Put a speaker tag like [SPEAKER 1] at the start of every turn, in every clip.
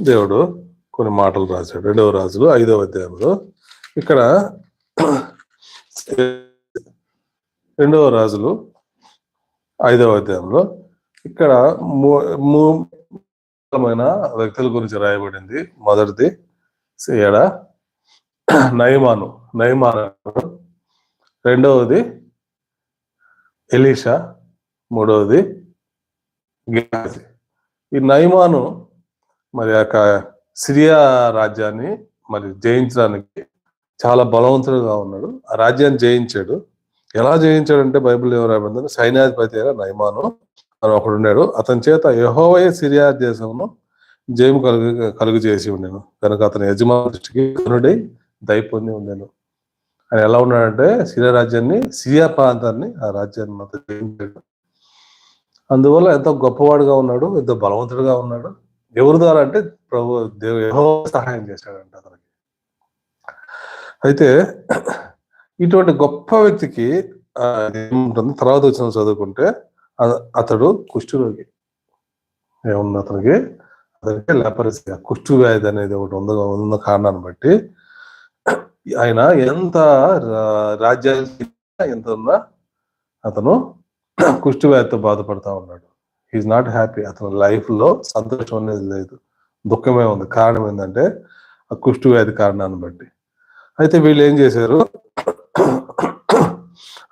[SPEAKER 1] దేవుడు కొన్ని మాటలు రాశాడు. 2వ రాజులు 5వ అధ్యాయంలో. ఇక్కడ 2వ రాజులు 5వ అధ్యాయంలో ఇక్కడ ముఖ్యమైన వ్యక్తుల గురించి రాయబడింది. మొదటిది ఏడ నయమాను. రెండవది ఎలీషా, మూడవది గేహాజీ. ఈ నయమాను మరి సిరియా రాజ్యాన్ని మరి జయించడానికి చాలా బలవంతుడుగా ఉన్నాడు. ఆ రాజ్యాన్ని జయించాడు. ఎలా జయించాడంటే బైబిల్ ఎవరైనా సైన్యాధిపతి అయిన నయమాను అని ఒకడు ఉన్నాడు. అతని చేత యెహోవాయే సిరియా దేశంలో జయము కలుగు చేసి ఉండేను కనుక అతని యజమాని దృష్టికి కనుడై దయ పొంది ఉండేను. ఆయన ఎలా ఉన్నాడంటే సిరియా ప్రాంతాన్ని ఆ రాజ్యాన్ని మొత్తం జయించాడు. అందువల్ల ఎంతో గొప్పవాడుగా ఉన్నాడు, ఎంతో బలవంతుడుగా ఉన్నాడు. ఎవరి ద్వారా అంటే ప్రభు యెహోవా సహాయం చేశాడంట అతనికి. అయితే ఇటువంటి గొప్ప వ్యక్తికి ఏముంటుంది తర్వాత వచ్చిన చదువుకుంటే అతడు కుష్ఠరోగి. ఏముంది అతనికి లెపరసీ, కుష్ఠు వ్యాధి అనేది ఒకటి ఉన్న కారణాన్ని బట్టి ఆయన ఎంత రాజ్యానికి ఎంత ఉన్నా అతను కుష్ఠు వ్యాధితో బాధపడతా ఉన్నాడు. He is not happy. అతని లైఫ్ లో సంతోషం అనేది లేదు, దుఃఖమే ఉంది. కారణం ఏంటంటే ఆ కుష్ఠు వ్యాధి కారణాన్ని బట్టి. అయితే వీళ్ళు ఏం చేశారు,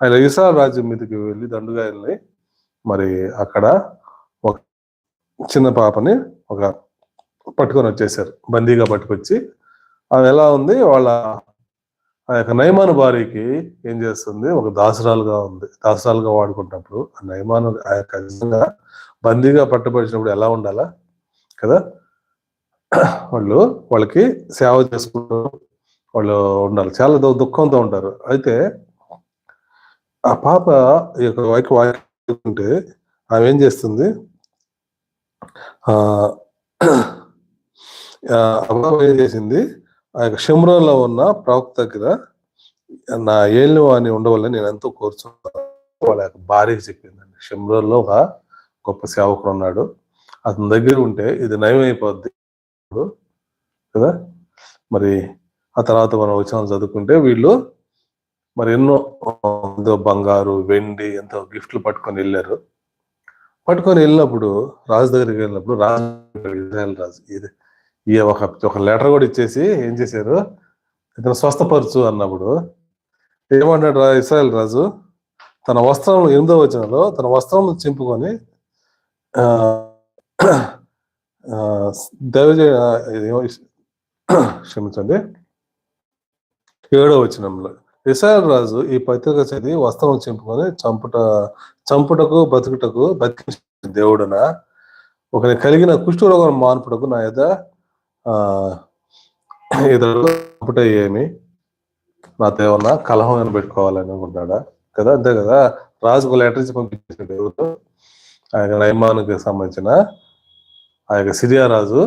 [SPEAKER 1] ఆయన ఇశ్రాయేలు రాజ్యం మీదకి వెళ్ళి దండుగాయల్ని మరి అక్కడ ఒక చిన్న పాపని పట్టుకొని వచ్చేసారు, బందీగా పట్టుకొచ్చి. అది ఎలా ఉంది, వాళ్ళ ఆ యొక్క నయమాను భార్యకి ఏం చేస్తుంది, ఒక దాసరాలుగా వాడుకుంటున్నప్పుడు ఆ నయమాను ఆ యొక్క నిజంగా బందీగా పట్టుబడినప్పుడు ఎలా ఉండాలా కదా, వాళ్ళకి సేవ చేసుకుంటూ వాళ్ళు ఉండాలి, చాలా దుఃఖంతో ఉంటారు. అయితే ఆ పాప ఈ యొక్క వాక్యం ఆమె ఏం చేస్తుంది, ఏం చేసింది, ఆ యొక్క షమ్రోన్లో ఉన్న ప్రవక్త దగ్గర నా ఏళ్ళు అని ఉండవాలని నేను ఎంతో కోరుచున్నాను వాళ్ళ యొక్క భార్యకి చెప్పిందండి. షమ్రోన్లో ఒక గొప్ప సేవకుడు ఉన్నాడు, అతని దగ్గర ఉంటే ఇది నయమైపోద్ది కదా. మరి ఆ తర్వాత మనం వచ్చిన చదువుకుంటే వీళ్ళు మరి ఎన్నో బంగారు, వెండి, ఎంతో గిఫ్ట్లు పట్టుకొని వెళ్ళినప్పుడు రాజు దగ్గరికి వెళ్ళినప్పుడు ఇజ్రాయెల్ రాజు ఈ ఒక లెటర్ కూడా ఇచ్చేసి ఏం చేశారు, ఇతను స్వస్థపరచు అన్నప్పుడు ఏమన్నాడు ఇశ్రాయేల్ రాజు, తన వస్త్రం 8వ వచనంలో తన వస్త్రం చింపుకొని క్షమించండి 7వ వచనంలో ఇశ్రాయేలు రాజు ఈ పత్రిక చదివి వస్త్రం చింపుకొని చంపుటకు బతుకుటకు బతికించిన దేవుడున ఒకరి కలిగిన కుష్ఠరోగం మాన్పుటకు నా ఎద చంపుట ఏమి, నాతో ఏమన్నా కలహం పెట్టుకోవాలని అనుకుంటాడా కదా. అంతే కదా, రాజుకు లెటర్ ఇచ్చి పంపించిన దేవుడు ఆ యొక్క నయమానుకి సంబంధించిన ఆ యొక్క సిరియా రాజు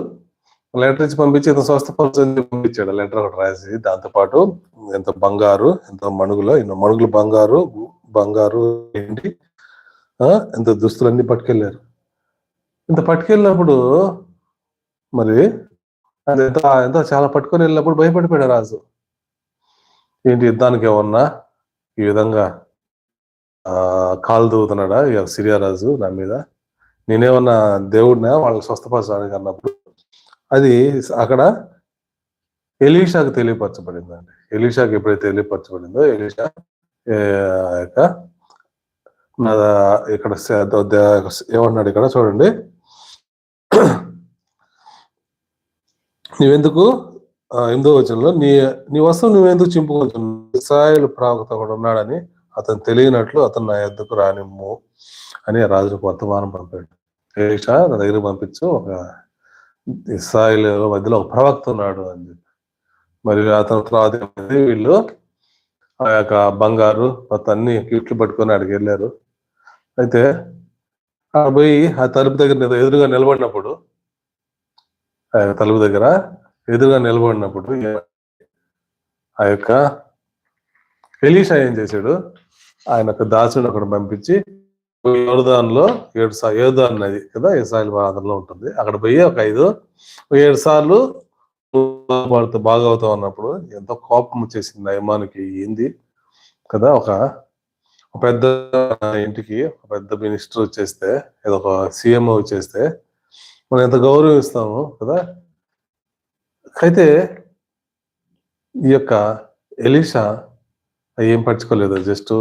[SPEAKER 1] లెటర్ ఇచ్చి పంపించి ఇంత స్వస్థపరచని పంపించాడు. లెటర్ ఒకటి రాసి దాంతోపాటు ఎంత బంగారు, ఎంత మణుగులు బంగారు ఏంటి ఎంత దుస్తులన్నీ పట్టుకెళ్ళారు. ఇంత పట్టుకెళ్ళినప్పుడు మరి అది ఎంత చాలా పట్టుకొని వెళ్ళినప్పుడు భయపడిపోయాడు రాజు. ఏంటి యుద్ధానికి ఏమన్నా ఈ విధంగా కాలు దూవుతున్నాడా సిరియా రాజు నా మీద, నేనేమన్నా దేవుడినా వాళ్ళని స్వస్థపరచడానికి అన్నప్పుడు అది అక్కడ ఎలీషాకు తెలియపరచబడిందండి. ఎలీషాకి ఎప్పుడైతే తెలియపరచబడిందో ఎలీషా యొక్క ఇక్కడ ఏమన్నాడు ఇక్కడ చూడండి, నీవెందుకు 8వ వచనంలో నీ వస్త్రం నువ్వెందుకు చింపుకుంటున్నావు, ఇశ్రాయేలు ప్రవక్త కూడా ఉన్నాడని అతను తెలియనట్లు అతను నా యొద్దకు రానిమ్ము అని రాజుకు వర్తమానం పంపాడు. ఎలీషా నా దగ్గర పంపించు, ఒక ఇశ్రాయేలు మధ్యలో ఒక ప్రవక్త ఉన్నాడు అని చెప్పి. మరి అతని తర్వాత వీళ్ళు ఆ యొక్క బంగారు మొత్తం అన్ని గిఫ్ట్లు పట్టుకొని అక్కడికి వెళ్ళారు. అయితే అక్కడ పోయి ఆ తలుపు దగ్గర ఎదురుగా నిలబడినప్పుడు ఆ యొక్క ఎలీషా ఏం చేశాడు, ఆయన ఒక దాసుడు ఒకడు పంపించి యోర్దాన్లో 7 యోర్దాన్ నది కదా, ఇశ్రాయేల్ ప్రాంతంలో ఉంటుంది. అక్కడ పోయి ఒక 7 సార్లు వాళ్ళతో బాగవుతాం అన్నప్పుడు ఎంతో కోపం వచ్చేసింది నయమానికి. ఏంది కదా, ఒక పెద్ద ఇంటికి ఒక పెద్ద మినిస్టర్ వచ్చేస్తే, ఏదో ఒక సీఎం వచ్చేస్తే మనం ఎంత గౌరవిస్తాము కదా. అయితే ఈ యొక్క ఎలీషా ఏం పట్టుకోలేదు, జస్ట్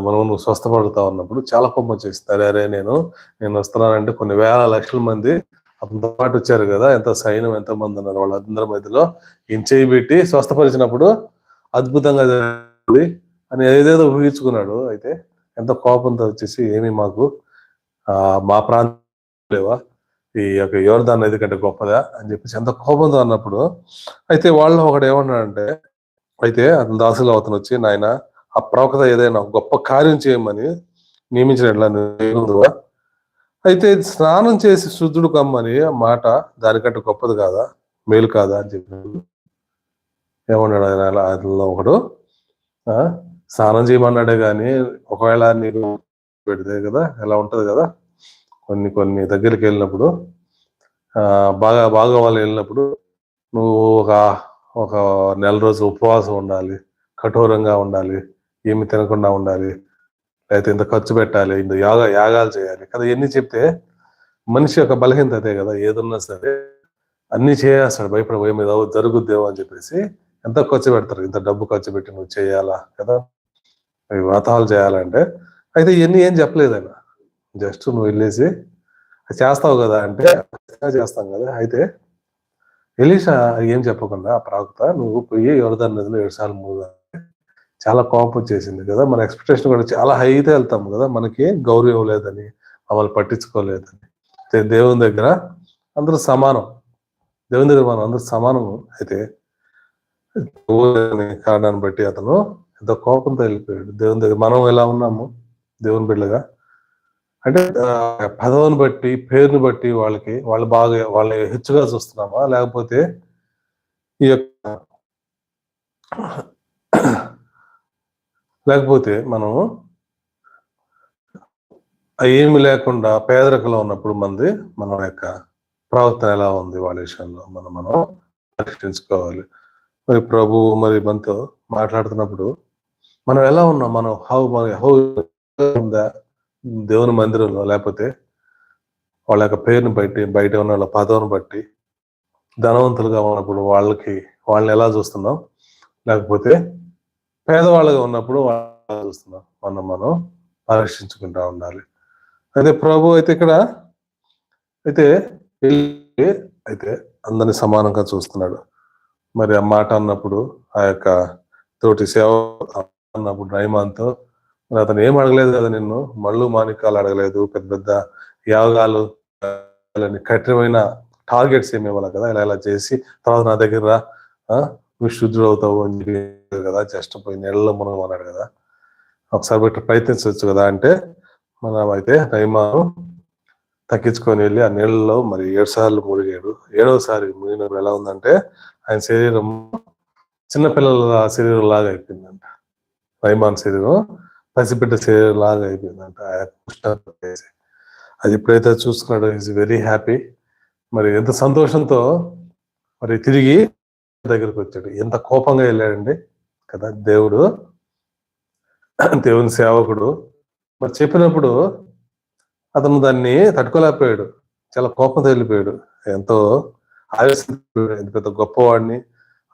[SPEAKER 1] మనం నువ్వు స్వస్థపడుతావు అన్నప్పుడు చాలా కోపం వచ్చేస్తుంది. అరే నేను వస్తున్నానంటే కొన్ని వేల లక్షల మంది అతనితో పాటు వచ్చారు కదా, ఎంత సైన్యం ఎంతో మంది ఉన్నారు, వాళ్ళందరి మధ్యలో ఈయన చేయి పెట్టి స్వస్థపరిచినప్పుడు అద్భుతంగా జరిగింది అని ఏదేదో ఊహించుకున్నాడు. అయితే ఎంత కోపంతో వచ్చేసి ఏమి మాకు మా ప్రాంతం లేవా, ఈ యొక్క యోర్దాన్ నది కంటే గొప్పదా అని చెప్పేసి ఎంత కోపంతో అన్నప్పుడు, అయితే వాళ్ళు ఒకడు ఏమన్నాడంటే, అయితే అతని దాసులు అతను వచ్చి, నాయన ఆ ప్రవక్త ఏదైనా గొప్ప కార్యం చేయమని నియమించినట్లా, అయితే స్నానం చేసి శుద్ధుడు కమ్మని ఆ మాట దానికంటే గొప్పది కాదా, మేలు కాదా అని చెప్పి ఏమన్నాడు ఆయన. అందులో ఒకడు స్నానం చేయమన్నాడే కానీ ఒకవేళ నీకు పెడితే కదా ఎలా ఉంటది కదా, కొన్ని దగ్గరికి వెళ్ళినప్పుడు బాగా వాళ్ళు వెళ్ళినప్పుడు నువ్వు ఒక నెల రోజు ఉపవాసం ఉండాలి, కఠోరంగా ఉండాలి, ఏమి తినకుండా ఉండాలి, లేకపోతే ఇంత ఖర్చు పెట్టాలి, ఇంత యాగాలు చేయాలి కదా. ఇవన్నీ చెప్తే మనిషి యొక్క బలహీనత అదే కదా, ఏదన్నా సరే అన్ని చేసేస్తాడు, భయపడి మీద జరుగుద్దేమో అని చెప్పేసి ఎంత ఖర్చు పెడతారు, ఇంత డబ్బు ఖర్చు పెట్టి నువ్వు చేయాలా కదా, వ్రతాలు చేయాలంటే. అయితే ఇవన్నీ ఏం చెప్పలేదు ఆయన, జస్ట్ నువ్వు వెళ్ళేసి చేస్తావు కదా అంటే చేస్తాం కదా. అయితే ఎలీషా ఏం చెప్పకుండా ఆ ప్రవక్త నువ్వు పోయి యోర్దాను నదిలో 7 సార్లు మునుగు, చాలా కోపం వచ్చేసింది కదా. మన ఎక్స్పెక్టేషన్ కూడా చాలా హై అయితే వెళ్తాం కదా, మనకి గౌరవం లేదని, మమ్మల్ని పట్టించుకోలేదని. దేవుని దగ్గర అందరూ సమానం, దేవుని దగ్గర మనం అందరూ సమానము. అయితే కారణాన్ని బట్టి అతను ఎంతో కోపంతో వెళ్ళిపోయాడు దేవుని దగ్గర. మనం ఎలా ఉన్నాము దేవుని బిడ్డలుగా అంటే పదవిని బట్టి పేరుని బట్టి వాళ్ళని హెచ్చుగా చూస్తున్నామా, లేకపోతే ఈ యొక్క లేకపోతే మనము ఏమి లేకుండా పేదరికంలో ఉన్నప్పుడు మన యొక్క ప్రవర్తన ఎలా ఉంది వాళ్ళ విషయంలో మనం పరీక్షించుకోవాలి. మరి ప్రభు మరి మనతో మాట్లాడుతున్నప్పుడు మనం ఎలా ఉన్నాం, మనం హౌ ఉందా దేవుని మందిరంలో, లేకపోతే వాళ్ళ యొక్క పేరుని బట్టి, బయట ఉన్న వాళ్ళ పదవిని బట్టి ధనవంతులుగా ఉన్నప్పుడు వాళ్ళని ఎలా చూస్తున్నాం, లేకపోతే పేదవాళ్ళగా ఉన్నప్పుడు వాళ్ళని చూస్తున్నాం, మనం పరీక్షించుకుంటా ఉండాలి. అయితే ప్రభు అయితే ఇక్కడ అయితే అందరిని సమానంగా చూస్తున్నాడు. మరి ఆ మాట అన్నప్పుడు ఆ యొక్క తోటి సేవ అన్నప్పుడు నయమాన్తో, మరి అతను ఏం అడగలేదు కదా, నిన్ను మళ్ళు మాణిక్యాలు అడగలేదు, పెద్ద పెద్ద యాగాలు కఠినమైన టార్గెట్స్ ఏమి ఇవ్వాలి కదా, ఇలా చేసి తర్వాత నా దగ్గర నువ్వు శుద్ధుడు అవుతావు అని చెప్పి కదా, జస్ట్ పోయి నెలలో మనం అన్నాడు కదా, ఒకసారి పెట్టి ప్రయత్నించవచ్చు కదా. అంటే మనం అయితే నయమాను తగ్గించుకొని వెళ్ళి ఆ నీళ్ళలో మరి 7 సార్లు మునిగాడు. 7వసారి మునిగినప్పుడు ఎలా ఉందంటే ఆయన శరీరం చిన్నపిల్లల శరీరం లాగా అయిపోయిందంట. నయమాన్ శరీరం పసిబిడ్డ శరీరం లాగా అయిపోయిందంట. అది ఎప్పుడైతే చూసుకున్నాడో ఈజ్ వెరీ హ్యాపీ. మరి ఎంత సంతోషంతో మరి తిరిగి దగ్గరకు వచ్చాడు. ఎంత కోపంగా వెళ్ళాడండి కదా దేవుని సేవకుడు. మరి చెప్పినప్పుడు అతను దాన్ని తట్టుకోలేకపోయాడు, చాలా కోపంతో వెళ్ళిపోయాడు. ఎంతో ఆవేశం, ఎంత పెద్ద గొప్పవాడిని,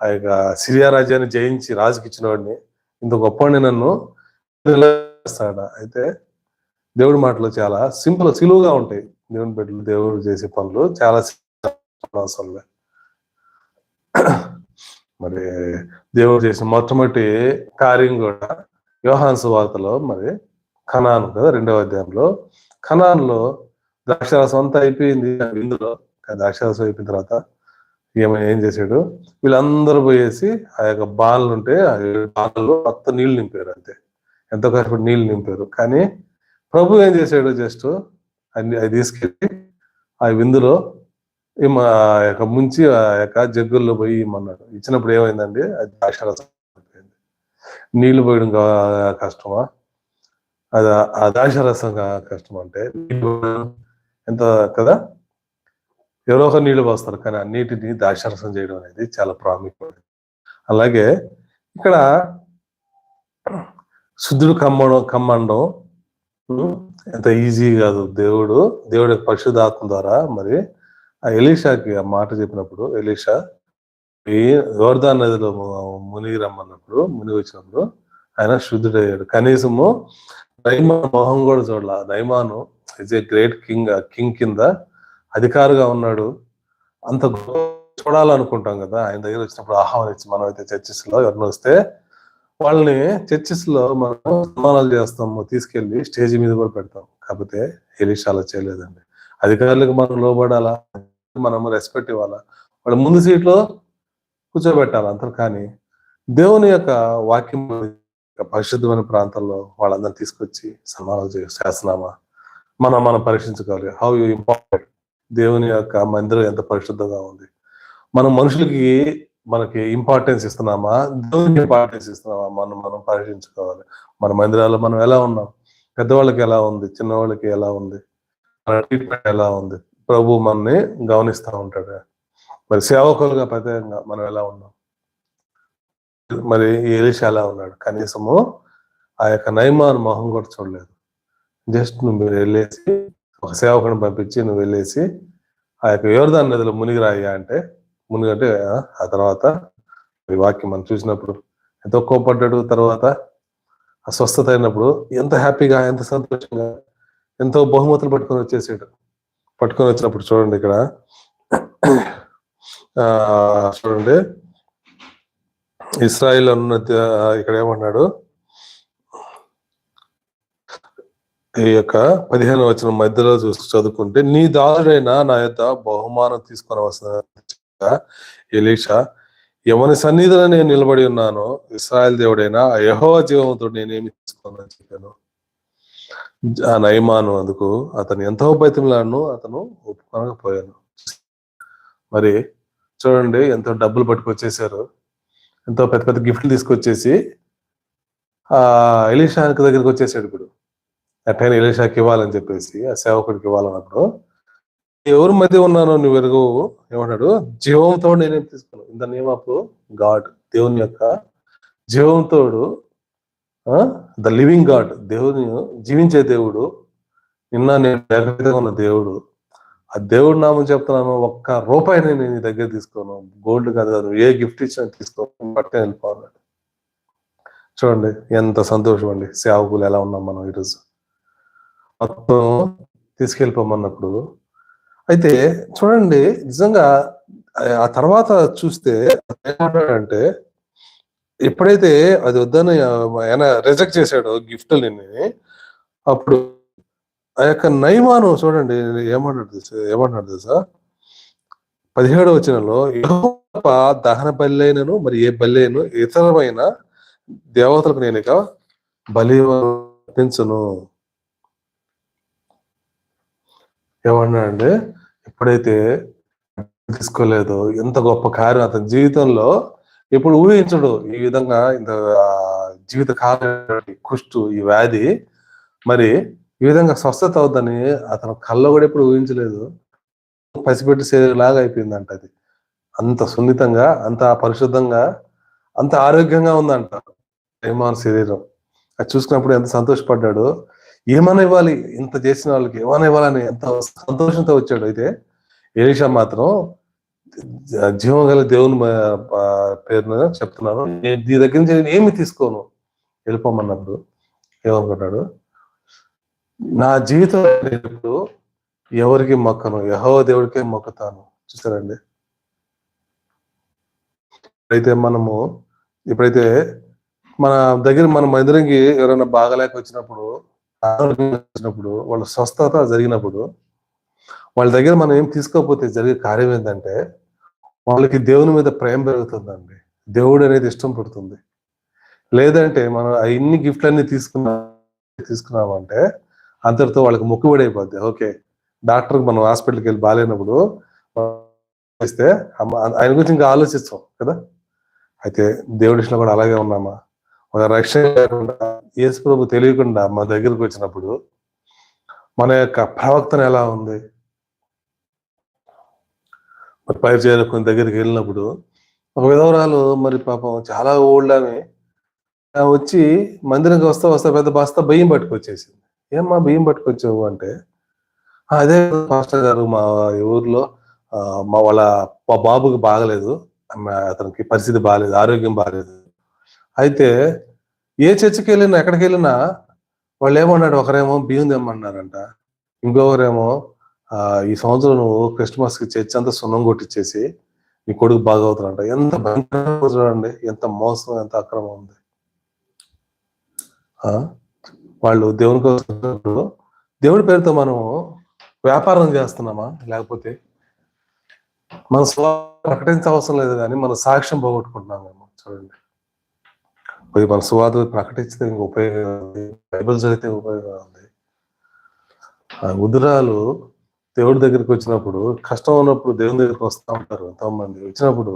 [SPEAKER 1] ఆ యొక్క సిరియా రాజ్యాన్ని జయించి రాజుకి ఇచ్చిన వాడిని, ఇంత గొప్పవాడిని నన్ను చేస్తాడా. అయితే దేవుడి మాటలు చాలా సులువుగా ఉంటాయి. దేవుని బిడ్డలు దేవుడు చేసే పనులు చాలా అవసరం. మరి దేవుడు చేసిన మొట్టమొదటి కార్యం కూడా యోహాను సువార్తలో మరి కనాను కదా, 2వ అధ్యాయంలో కనాన్లో ద్రాక్షారసం అంతా అయిపోయింది ఇందులో. ద్రాక్షారసం అయిపోయిన తర్వాత ఏం చేశాడు, వీళ్ళందరూ పోయేసి ఆ యొక్క బాణలు ఉంటే ఆ బాణల్లో మొత్తం నీళ్లు నింపారు. అంతే, ఎంతో కష్టపడి నీళ్లు నింపారు. కానీ ప్రభు ఏం చేశాడు, జస్ట్ అది తీసుకెళ్ళి ఆ విందులో యొక్క ముంచి ఆ యొక్క జగ్గుల్లో పోయి ఇమ్మన్నాడు. ఇచ్చినప్పుడు ఏమైందండి, అది ద్రాక్షారసం అయిపోయింది. నీళ్లు పోయడం కష్టమా, అది ఆ ద్రాక్షరసం కష్టం అంటే ఎంత కదా, ఎవరో ఒక నీళ్లు పోస్తారు, కానీ ఆ నీటిని ద్రాక్షరసం చేయడం అనేది చాలా ప్రాముఖ్యమైనది. అలాగే ఇక్కడ శుద్ధుడు కమ్మండం ఎంత ఈజీ కాదు. దేవుడి పరిశుద్ధాత్మ ద్వారా మరి ఆ ఎలీషాకి ఆ మాట చెప్పినప్పుడు, ఎలీషా యోర్దాను నదిలో మునిగి రమ్మన్నప్పుడు, మునిగి వచ్చినప్పుడు ఆయన శుద్ధుడయ్యాడు. కనీసము నైమాను మొహం కూడా చూడాల. నైమాను ఇస్ ఏ గ్రేట్ కింగ్ కింద అధికారిగా ఉన్నాడు. అంత చూడాలనుకుంటాం కదా, ఆయన దగ్గర వచ్చినప్పుడు ఆహ్వానించి, మనం అయితే చర్చెస్ లో ఎవరిని వస్తే వాళ్ళని చర్చెస్ లో మనం సన్మానాలు చేస్తాము, తీసుకెళ్లి స్టేజ్ మీద కూడా పెడతాం. కాకపోతే ఎలీషా అలా చేయలేదండి. అధికారులకు మనం లోబడాలా, మనం రెస్పెక్ట్ ఇవ్వాలా, వాళ్ళ ముందు సీట్లో కూర్చోబెట్టాలి అంటారు. కానీ దేవుని యొక్క వాక్యం పరిశుద్ధమైన ప్రాంతాల్లో వాళ్ళందరినీ తీసుకొచ్చి సన్మానాలు చేస్తున్నామా, మనం పరీక్షించుకోవాలి. హౌ యూ ఇంపార్టెంట్, దేవుని యొక్క మందిరం ఎంత పరిశుద్ధంగా ఉంది, మనం మనుషులకి మనకి ఇంపార్టెన్స్ ఇస్తున్నామా, దేవునికి ఇంపార్టెన్స్ ఇస్తున్నామా, మనం పరీక్షించుకోవాలి. మన మందిరాల్లో మనం ఎలా ఉన్నాం, పెద్దవాళ్ళకి ఎలా ఉంది, చిన్నవాళ్ళకి ఎలా ఉంది, మన ట్రీట్మెంట్ ఎలా ఉంది, ప్రభు మనని గమనిస్తూ ఉంటాడు. మరి సేవకులుగా ప్రత్యేకంగా మనం ఎలా ఉన్నాం, మరి ఎలీషా ఎలా ఉన్నాడు, కనీసము ఆ యొక్క నయమాను మొహం కూడా చూడలేదు. జస్ట్ నువ్వు వెళ్ళేసి ఒక సేవకుని పంపించి నువ్వు వెళ్ళేసి ఆ యొక్క యోర్దాను నదిలో మునిగిరాయ్యా అంటే, మునిగంటే ఆ తర్వాత ఈ వాక్యం మనం చూసినప్పుడు ఎంతో కోపడ్డాడు. తర్వాత ఆ స్వస్థత అయినప్పుడు ఎంత హ్యాపీగా, ఎంత సంతోషంగా, ఎంతో బహుమతులు పట్టుకొని వచ్చేసాడు. పట్టుకొని వచ్చినప్పుడు చూడండి ఇక్కడ చూడండి, ఇస్రాయిల్ అన్న ఇక్కడ ఏమన్నాడు, ఈ యొక్క 15వ వచనం మధ్యలో చదువుకుంటే, నీ దాసుడైన నా యొక్క బహుమానం తీసుకొని వస్తున్నా ఎలీషా, ఎవరి సన్నిధిలో నేను నిలబడి ఉన్నాను, ఇశ్రాయేల్ దేవుడైనా యెహోవా జీవంతో నేనేమి తీసుకోనని చెప్పాను. ఆ నయమాను అందుకు అతను ఎంతో బతిమలాడను, అతను ఒప్పుకోనకపోయాను. మరి చూడండి, ఎంతో డబ్బులు పట్టుకొచ్చేసారు, ఎంతో పెద్ద పెద్ద గిఫ్ట్లు తీసుకొచ్చేసి ఆ ఎలీషా దగ్గరికి వచ్చేసాడు. ఇప్పుడు ఎట్టైనా ఎలీషాకి ఇవ్వాలని చెప్పేసి, ఆ సేవకుడికి ఇవ్వాలన్నప్పుడు, ఎవరి మధ్య ఉన్నానో నువ్వు ఎరుగు ఏమన్నాడు, జీవంతో నేనేం తీసుకున్నాను, in the name of God, దేవుని యొక్క జీవంతోడు, ద లివింగ్ గాడ్, దేవుని జీవించే దేవుడు, నిన్న నేను జాగ్రత్తగా ఉన్న దేవుడు, ఆ దేవుడు నామం చెప్తున్నాను, ఒక్క రూపాయిని నేను నీ దగ్గర తీసుకోను, గోల్డ్ కాదు, ఏ గిఫ్ట్ ఇచ్చినా తీసుకోను, పట్టుకొని వెళ్ళిపోవాలి. చూడండి ఎంత సంతోషం అండి. సేవకులు ఎలా ఉన్నాం మనం ఈరోజు, మొత్తం తీసుకెళ్ళిపోమన్నప్పుడు. అయితే చూడండి, నిజంగా ఆ తర్వాత చూస్తే ఏమన్నాడంటే, ఎప్పుడైతే అది వద్దని ఆయన రిజెక్ట్ చేశాడు గిఫ్ట్ని, అప్పుడు ఆ యొక్క నయమాను చూడండి ఏమన్నాడు తెలుసా, 17వ వచనంలో, యెహోవా దహన బలినను మరి ఏ బలిను ఇతరమైన దేవతలకు నేను ఇక బలి అర్పించను. ఏమన్నాడంటే, ఎప్పుడైతే తీసుకోలేదో, ఎంత గొప్ప కార్యం అతని జీవితంలో ఎప్పుడు ఊహించడు. ఈ విధంగా ఇంత జీవిత కాలం కుష్టు, ఈ వ్యాధి మరి ఈ విధంగా స్వస్థత అవుద్దని అతను కళ్ళ కూడా ఎప్పుడు ఊహించలేదు. పసిపెట్టి శరీరంలాగా అయిపోయిందంట. అది అంత సున్నితంగా, అంత పరిశుద్ధంగా, అంత ఆరోగ్యంగా ఉందంట నయమాను శరీరం. అది చూసుకున్నప్పుడు ఎంత సంతోషపడ్డాడు. ఏమైనా ఇవ్వాలి, ఇంత చేసిన వాళ్ళకి ఏమైనా ఇవ్వాలని ఎంత సంతోషంతో వచ్చాడు. అయితే ఎలీషా మాత్రం జీవం గల దేవుని పేరున చెప్తున్నాను, నీ దగ్గర నుంచి నేను ఏమి తీసుకోను, వెళ్ళిపోమన్నప్పుడు ఏమనుకుంటాడు, నా జీవితం ఇప్పుడు ఎవరికి మొక్కను, యెహోవా దేవుడికే మొక్కుతాను. చూసారండి, ఇప్పుడైతే మన దగ్గర మన మందిరంకి ఎవరైనా బాగలేక వచ్చినప్పుడు వాళ్ళ స్వస్థత జరిగినప్పుడు వాళ్ళ దగ్గర మనం ఏం తీసుకోకపోతే జరిగే కార్యం ఏంటంటే, వాళ్ళకి దేవుని మీద ప్రేమ పెరుగుతుందండి, దేవుడు అనేది ఇష్టం పుడుతుంది. లేదంటే మనం ఇన్ని గిఫ్ట్లన్నీ తీసుకున్నామంటే అంతటితో వాళ్ళకి మొక్కుబడి అయిపోద్ది. ఓకే, డాక్టర్కి మనం హాస్పిటల్కి వెళ్ళి బాగాలేనప్పుడు ఇస్తే ఆయన గురించి ఇంకా ఆలోచిస్తాం కదా. అయితే దేవుడి విషయంలో కూడా అలాగే ఉన్నామా, ఒక రక్షణ లేకుండా యేసు ప్రభు తెలియకుండా మన దగ్గరికి వచ్చినప్పుడు మన యొక్క ప్రవర్తన ఎలా ఉంది? మరి పరిచారకుని దగ్గరికి వెళ్ళినప్పుడు ఒక విధవరాలు మరి పాపం చాలా ఓల్డ్ ఆమె వచ్చి మందిరంకి వస్తా పెద్ద బస్తా బియ్యం పట్టుకొచ్చేసింది. ఏమ్మా బియ్యం పట్టుకొచ్చావు అంటే, అదే పాస్టర్ గారు మా ఊర్లో మా బాబుకి బాగలేదు, అతనికి పరిస్థితి బాగలేదు, ఆరోగ్యం బాగలేదు. అయితే ఏ చర్చికి వెళ్ళినా ఎక్కడికి వెళ్ళినా వాళ్ళు ఏమన్నాడు, ఒకరేమో బియ్యం తెమ్మన్నారంట, ఇంకొకరేమో ఈ సంవత్సరం నువ్వు క్రిస్మస్ కి చర్చ్ అంతా సున్నం కొట్టించేసి నీ కొడుకు బాగవుతారంట. ఎంత భయంకరంగా చూడండి, ఎంత మోసం, ఎంత అక్రమం ఉంది. వాళ్ళు దేవుని కోసం దేవుడి పేరుతో మనం వ్యాపారం చేస్తున్నామా, లేకపోతే మన ప్రకటించవసరం లేదు కానీ మన సాక్ష్యం పోగొట్టుకుంటున్నామేమో. చూడండి, పోయి మన సువార్తలు ప్రకటించితే ఇంక ఉపయోగం ఉంది, బైబిల్ చదివితే ఉపయోగం ఉంది. ఉదురాలు దేవుడి దగ్గరికి వచ్చినప్పుడు, కష్టం ఉన్నప్పుడు దేవుని దగ్గరికి వస్తూ ఉంటారు ఎంతోమంది. వచ్చినప్పుడు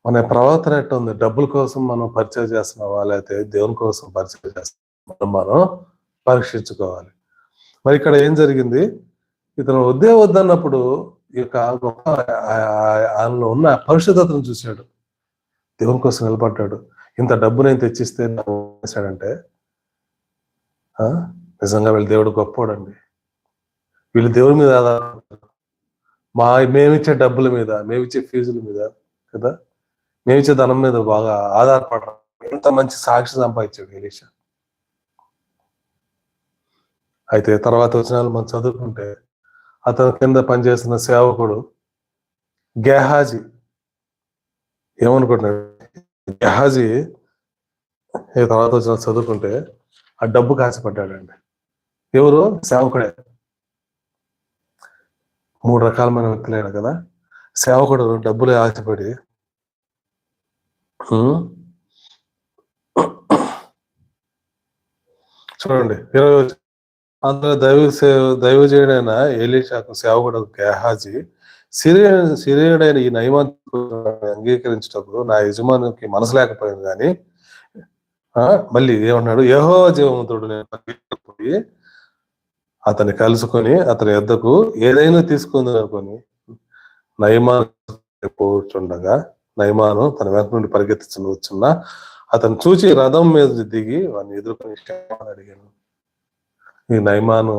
[SPEAKER 1] మన ప్రవర్తన ఎట్ట ఉంది? డబ్బుల కోసం మనం పరిచయం చేస్తున్నావా, లేకపోతే దేవుని కోసం పరిచయం చేస్తున్నాం మనం పరీక్షించుకోవాలి. మరి ఇక్కడ ఏం జరిగింది? ఇతను వద్దన్నప్పుడు ఈ యొక్క గొప్ప ఆయనలో ఉన్న పరిశుద్ధతను చూశాడు, దేవుని కోసం నిలబడ్డాడు. ఇంత డబ్బు నేను తెచ్చిస్తే చేశాడంటే నిజంగా వీళ్ళు దేవుడు గొప్పవాడండి. వీళ్ళు దేవుడి మీద ఆధారపడతారు, మేమిచ్చే డబ్బుల మీద, మేమిచ్చే ఫీజుల మీద కదా, మేమిచ్చే ధనం మీద బాగా ఆధారపడరు. ఎంత మంచి సాక్షి సంపాదించాడు ఎలీషా. అయితే తర్వాత వచనాలు మనం చదువుకుంటే, అతని కింద పనిచేస్తున్న సేవకుడు గెహాజీ ఏమనుకుంటున్నాడు? గెహాజీ తర్వాత వచ్చిన చదువుకుంటే ఆ డబ్బు కాసిపడ్డాడండి. ఎవరు? సేవకుడే. 3 రకాలమైన వ్యక్తులైన కదా. సేవకుడు డబ్బులే ఆశపడి చూడండి, 20 అందులో దైవజనుడైన ఎలీషాకు సేవకుడు గెహాజీ సిరియనుడైన ఈ నయమాన్ అంగీకరించేటప్పుడు నా యజమానికి మనసు లేకపోయింది. కానీ మళ్ళీ ఏమన్నాడు? యెహోవా జీవవంతుడు పోయి అతన్ని కలుసుకొని అతని యొద్దకు ఏదైనా తీసుకుంది అనుకొని నయమాను పోతుండగా, నయమాను తన వెనక నుండి పరిగెత్తుచున్న అతను చూచి రథం మీద దిగి వాడిని ఎదుర్కొని అడిగాను. ఈ నయమాను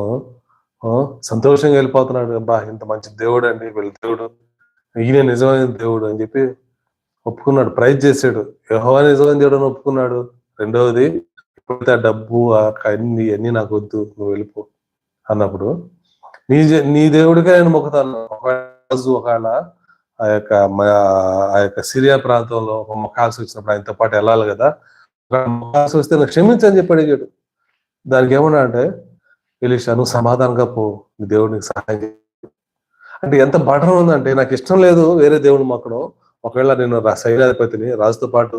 [SPEAKER 1] సంతోషంగా వెళ్ళిపోతున్నాడు. అబ్బా, ఇంత మంచి దేవుడు అండి వీళ్ళ దేవుడు, ఈయన నిజమైన దేవుడు అని చెప్పి ఒప్పుకున్నాడు, ప్రైజ్ చేశాడు. యెహోవా నిజమైన దేవుడు అని ఒప్పుకున్నాడు. రెండవది, ఎప్పుడైతే ఆ డబ్బు అన్ని నాకు వద్దు, నువ్వు వెళ్ళిపో అన్నప్పుడు, నీ దేవుడిగా నేను మొక్కుతాను. ఒకవేళ ఆ యొక్క సిరియా ప్రాంతంలో ఒక మొక్కాల్సి వచ్చినప్పుడు ఆయనతో పాటు వెళ్ళాలి కదా, మొక్కాల్సి వస్తే నాకు క్షమించని చెప్పి అడిగాడు. దానికి ఏమన్నా అంటే, ఎలీషా నువ్వు సమాధానంగా పో, నీ దేవుడికి సహాయం. అంటే ఎంత బటన్ ఉందంటే, నాకు ఇష్టం లేదు వేరే దేవుడు మొక్కడం. ఒకవేళ నేను సైన్యాధిపతిని, రాజుతో పాటు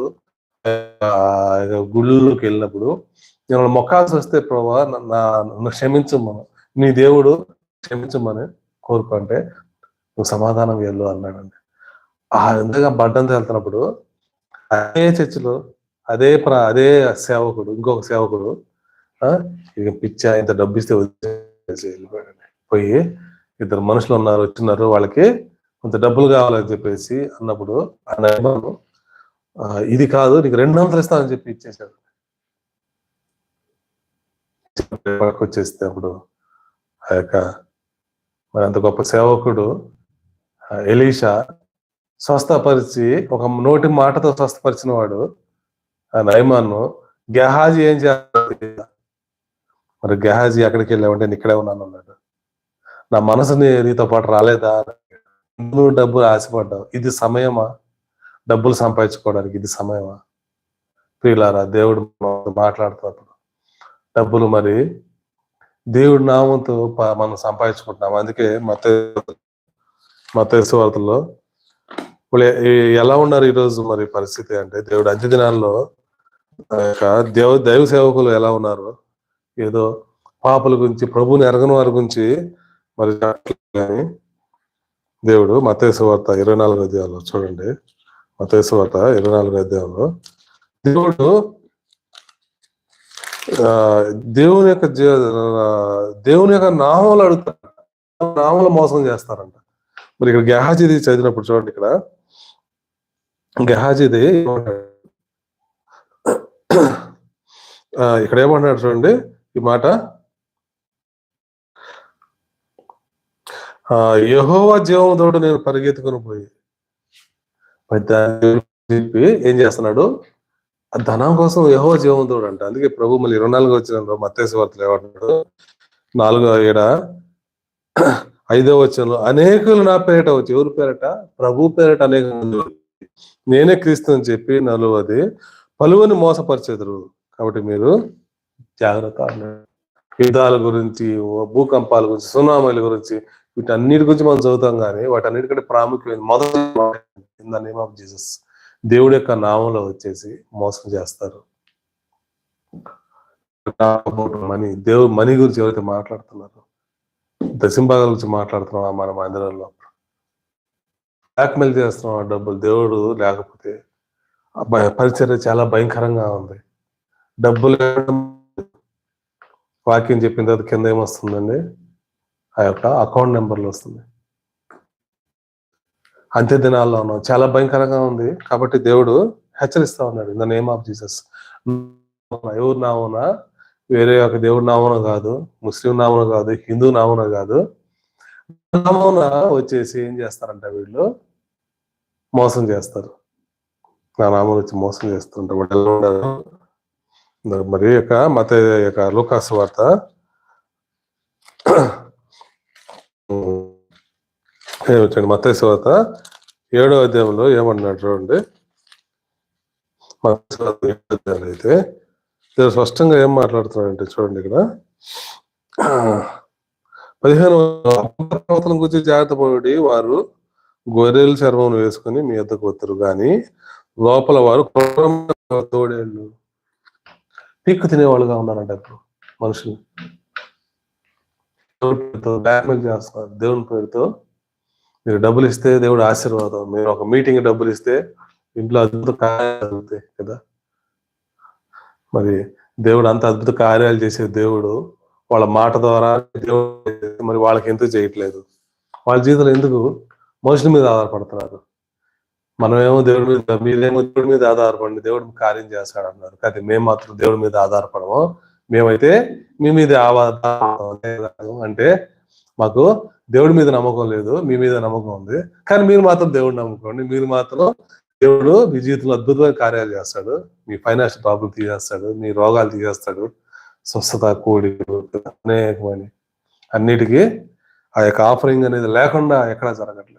[SPEAKER 1] గుళ్ళకి వెళ్ళినప్పుడు నేను మొక్కాల్సి వస్తే ప్రభా నన్ను క్షమించమను, నీ దేవుడు క్షమించమని కోరుకుంటే నువ్వు సమాధానం వెళ్ళు అన్నాడండి. ఎంతగా బడ్డంతో వెళ్తున్నప్పుడు అదే చర్చిలో అదే సేవకుడు, ఇంకొక సేవకుడు ఇక పిచ్చా ఇంత డబ్బు ఇస్తే వెళ్ళిపోయాడండి. పోయి ఇద్దరు మనుషులు వచ్చినారు, వాళ్ళకి కొంత డబ్బులు కావాలని చెప్పేసి అన్నప్పుడు ఆయన ఇది కాదు, నీకు 200 ఇస్తానని చెప్పి ఇచ్చేసాడు. వచ్చేస్తే అప్పుడు ఆ యొక్క మరి అంత గొప్ప సేవకుడు ఎలీషా స్వస్థపరిచి, ఒక నోటి మాటతో స్వస్థపరిచిన వాడు ఆ నయమాను, గెహాజీ ఏం చేయాలి? మరి గెహాజీ ఎక్కడికి వెళ్ళావంటే నేను ఇక్కడే ఉన్నాను అన్నాడు. నా మనసుని నీతో పాటు రాలేదా? నువ్వు డబ్బులు ఆశపడ్డావు, ఇది సమయమా? డబ్బులు సంపాదించుకోవడానికి ఇది సమయమా? ప్రియులారా, దేవుడు మాట్లాడుతున్నప్పుడు డబ్బులు మరి దేవుడి నామంతో మనం సంపాదించుకుంటున్నాం. అందుకే మత్తయి సువార్తలో ఎలా ఉన్నారు ఈరోజు మరి పరిస్థితి అంటే, దేవుడు అంత్య దినాల్లో దైవ సేవకులు ఎలా ఉన్నారు? ఏదో పాపల గురించి, ప్రభువుని ఎరగని వారి గురించి మరి దేవుడు మత్తయి సువార్త 24వ అధ్యాయంలో చూడండి, మత్తయి సువార్త 24వ అధ్యాయంలో దేవుడు దేవుని యొక్క దేవుని యొక్క నామంలో అడుగుతారు, నామంలో మోసం చేస్తారంట. మరి ఇక్కడ గెహాజీది చదివినప్పుడు చూడండి, ఇక్కడ గెహాజీది ఇక్కడ ఏమంటున్నాడు చూడండి ఈ మాట, యెహోవా జీవముతోడు నేను పరిగెత్తుకుని పోయి, చెప్పి ఏం చేస్తున్నాడు, ఆ ధనం కోసం యెహోవా జీవముతోడు అంట. అందుకే ప్రభు మళ్ళీ 24 వచ్చిన మత్తయి సువార్తలో ఏమంటున్నాడు, 5వ వచనంలో, అనేకులు నా పేరిట వచ్చి, ఎవరి పేరట, ప్రభు పేరిట అనేక మంది నేనే క్రీస్తు అని చెప్పి నలువది పలువుని మోసపరిచెదరు. కాబట్టి మీరు జాగ్రత్త అన్నాడు. యుద్ధాల గురించి, భూకంపాల గురించి, సునామీల గురించి, వీటన్నిటి గురించి మనం చదువుతాం, కానీ వాటన్నిటికంటే ప్రాముఖ్యమైన మొదటి in the name of Jesus, దేవుడి యొక్క నామంలో వచ్చేసి మోసం చేస్తారు. మనీ గురించి ఎవరైతే మాట్లాడుతున్నారు, దశంభాగాల గురించి మాట్లాడుతున్నాం మన మందిరంలో, బ్లాక్మెయిల్ చేస్తున్నాం డబ్బులు, దేవుడు లేకపోతే పరిచర్య చాలా భయంకరంగా ఉంది. డబ్బులు వాక్యం చెప్పిన తర్వాత కింద ఏమొస్తుందండి, ఆ యొక్క అకౌంట్ నెంబర్లు వస్తుంది. అంత్య దినాల్లో ఉన్నాం, చాలా భయంకరంగా ఉంది. కాబట్టి దేవుడు హెచ్చరిస్తా ఉన్నాడు, in the name of Jesus. ఎవరు నామన, వేరే ఒక దేవుడి నామన కాదు, ముస్లిం నామన కాదు, హిందూ నామన కాదు, నామన వచ్చేసి ఏం చేస్తారంట, వీళ్ళు మోసం చేస్తారు. నా నామం వచ్చి మోసం చేస్తుంటారు. మరి యొక్క మత్తయి యొక్క లూకా సువార్త ఏమొచ్చండి, మత్తయి సువార్త 7వ అధ్యాయంలో ఏమన్నాడు చూడండి. అయితే స్పష్టంగా ఏం మాట్లాడుతున్నాడంటే చూడండి, ఇక్కడ 15వ గురించి జాగ్రత్త పడి, వారు గొర్రెల చర్మం వేసుకుని మీ వద్దకు వస్తారు, కానీ లోపల వారు తోడేళ్ళు పీక్కు తినేవాళ్ళుగా ఉన్నారంట. ఇప్పుడు మనుషులు బ్లాక్మెయిల్ చేస్తున్నారు. దేవుని పేరుతో మీరు డబ్బులు ఇస్తే దేవుడు ఆశీర్వాదం, మీరు ఒక మీటింగ్ డబ్బులు ఇస్తే ఇంట్లో అద్భుత కార్యాలు జరుగుతాయి కదా. మరి దేవుడు అంత అద్భుత కార్యాలు చేసే దేవుడు వాళ్ళ మాట ద్వారా దేవుడు మరి వాళ్ళకి ఎందుకు చేయట్లేదు? వాళ్ళ జీవితంలో ఎందుకు మనుషుల మీద ఆధారపడుతున్నారు? మనమేమో దేవుడి మీద, మీరేమో దేవుడి మీద ఆధారపడండి, దేవుడు కార్యం చేస్తాడు అన్నారు. కానీ మేము మాత్రం దేవుడి మీద ఆధారపడము. మేమైతే మీ మీద అంటే మాకు దేవుడి మీద నమ్మకం లేదు, మీ మీద నమ్మకం ఉంది. కానీ మీరు మాత్రం దేవుడిని నమ్ముకోండి, మీరు మాత్రం దేవుడు మీ జీవితంలో అద్భుతమైన కార్యాలు చేస్తాడు, మీ ఫైనాన్షియల్ ప్రాబ్లం తీసేస్తాడు, మీ రోగాలు తీసేస్తాడు, స్వస్థత, కూడి, అనేకమైన అన్నిటికీ ఆ యొక్క ఆఫరింగ్ అనేది లేకుండా ఎక్కడా జరగట్లేదు.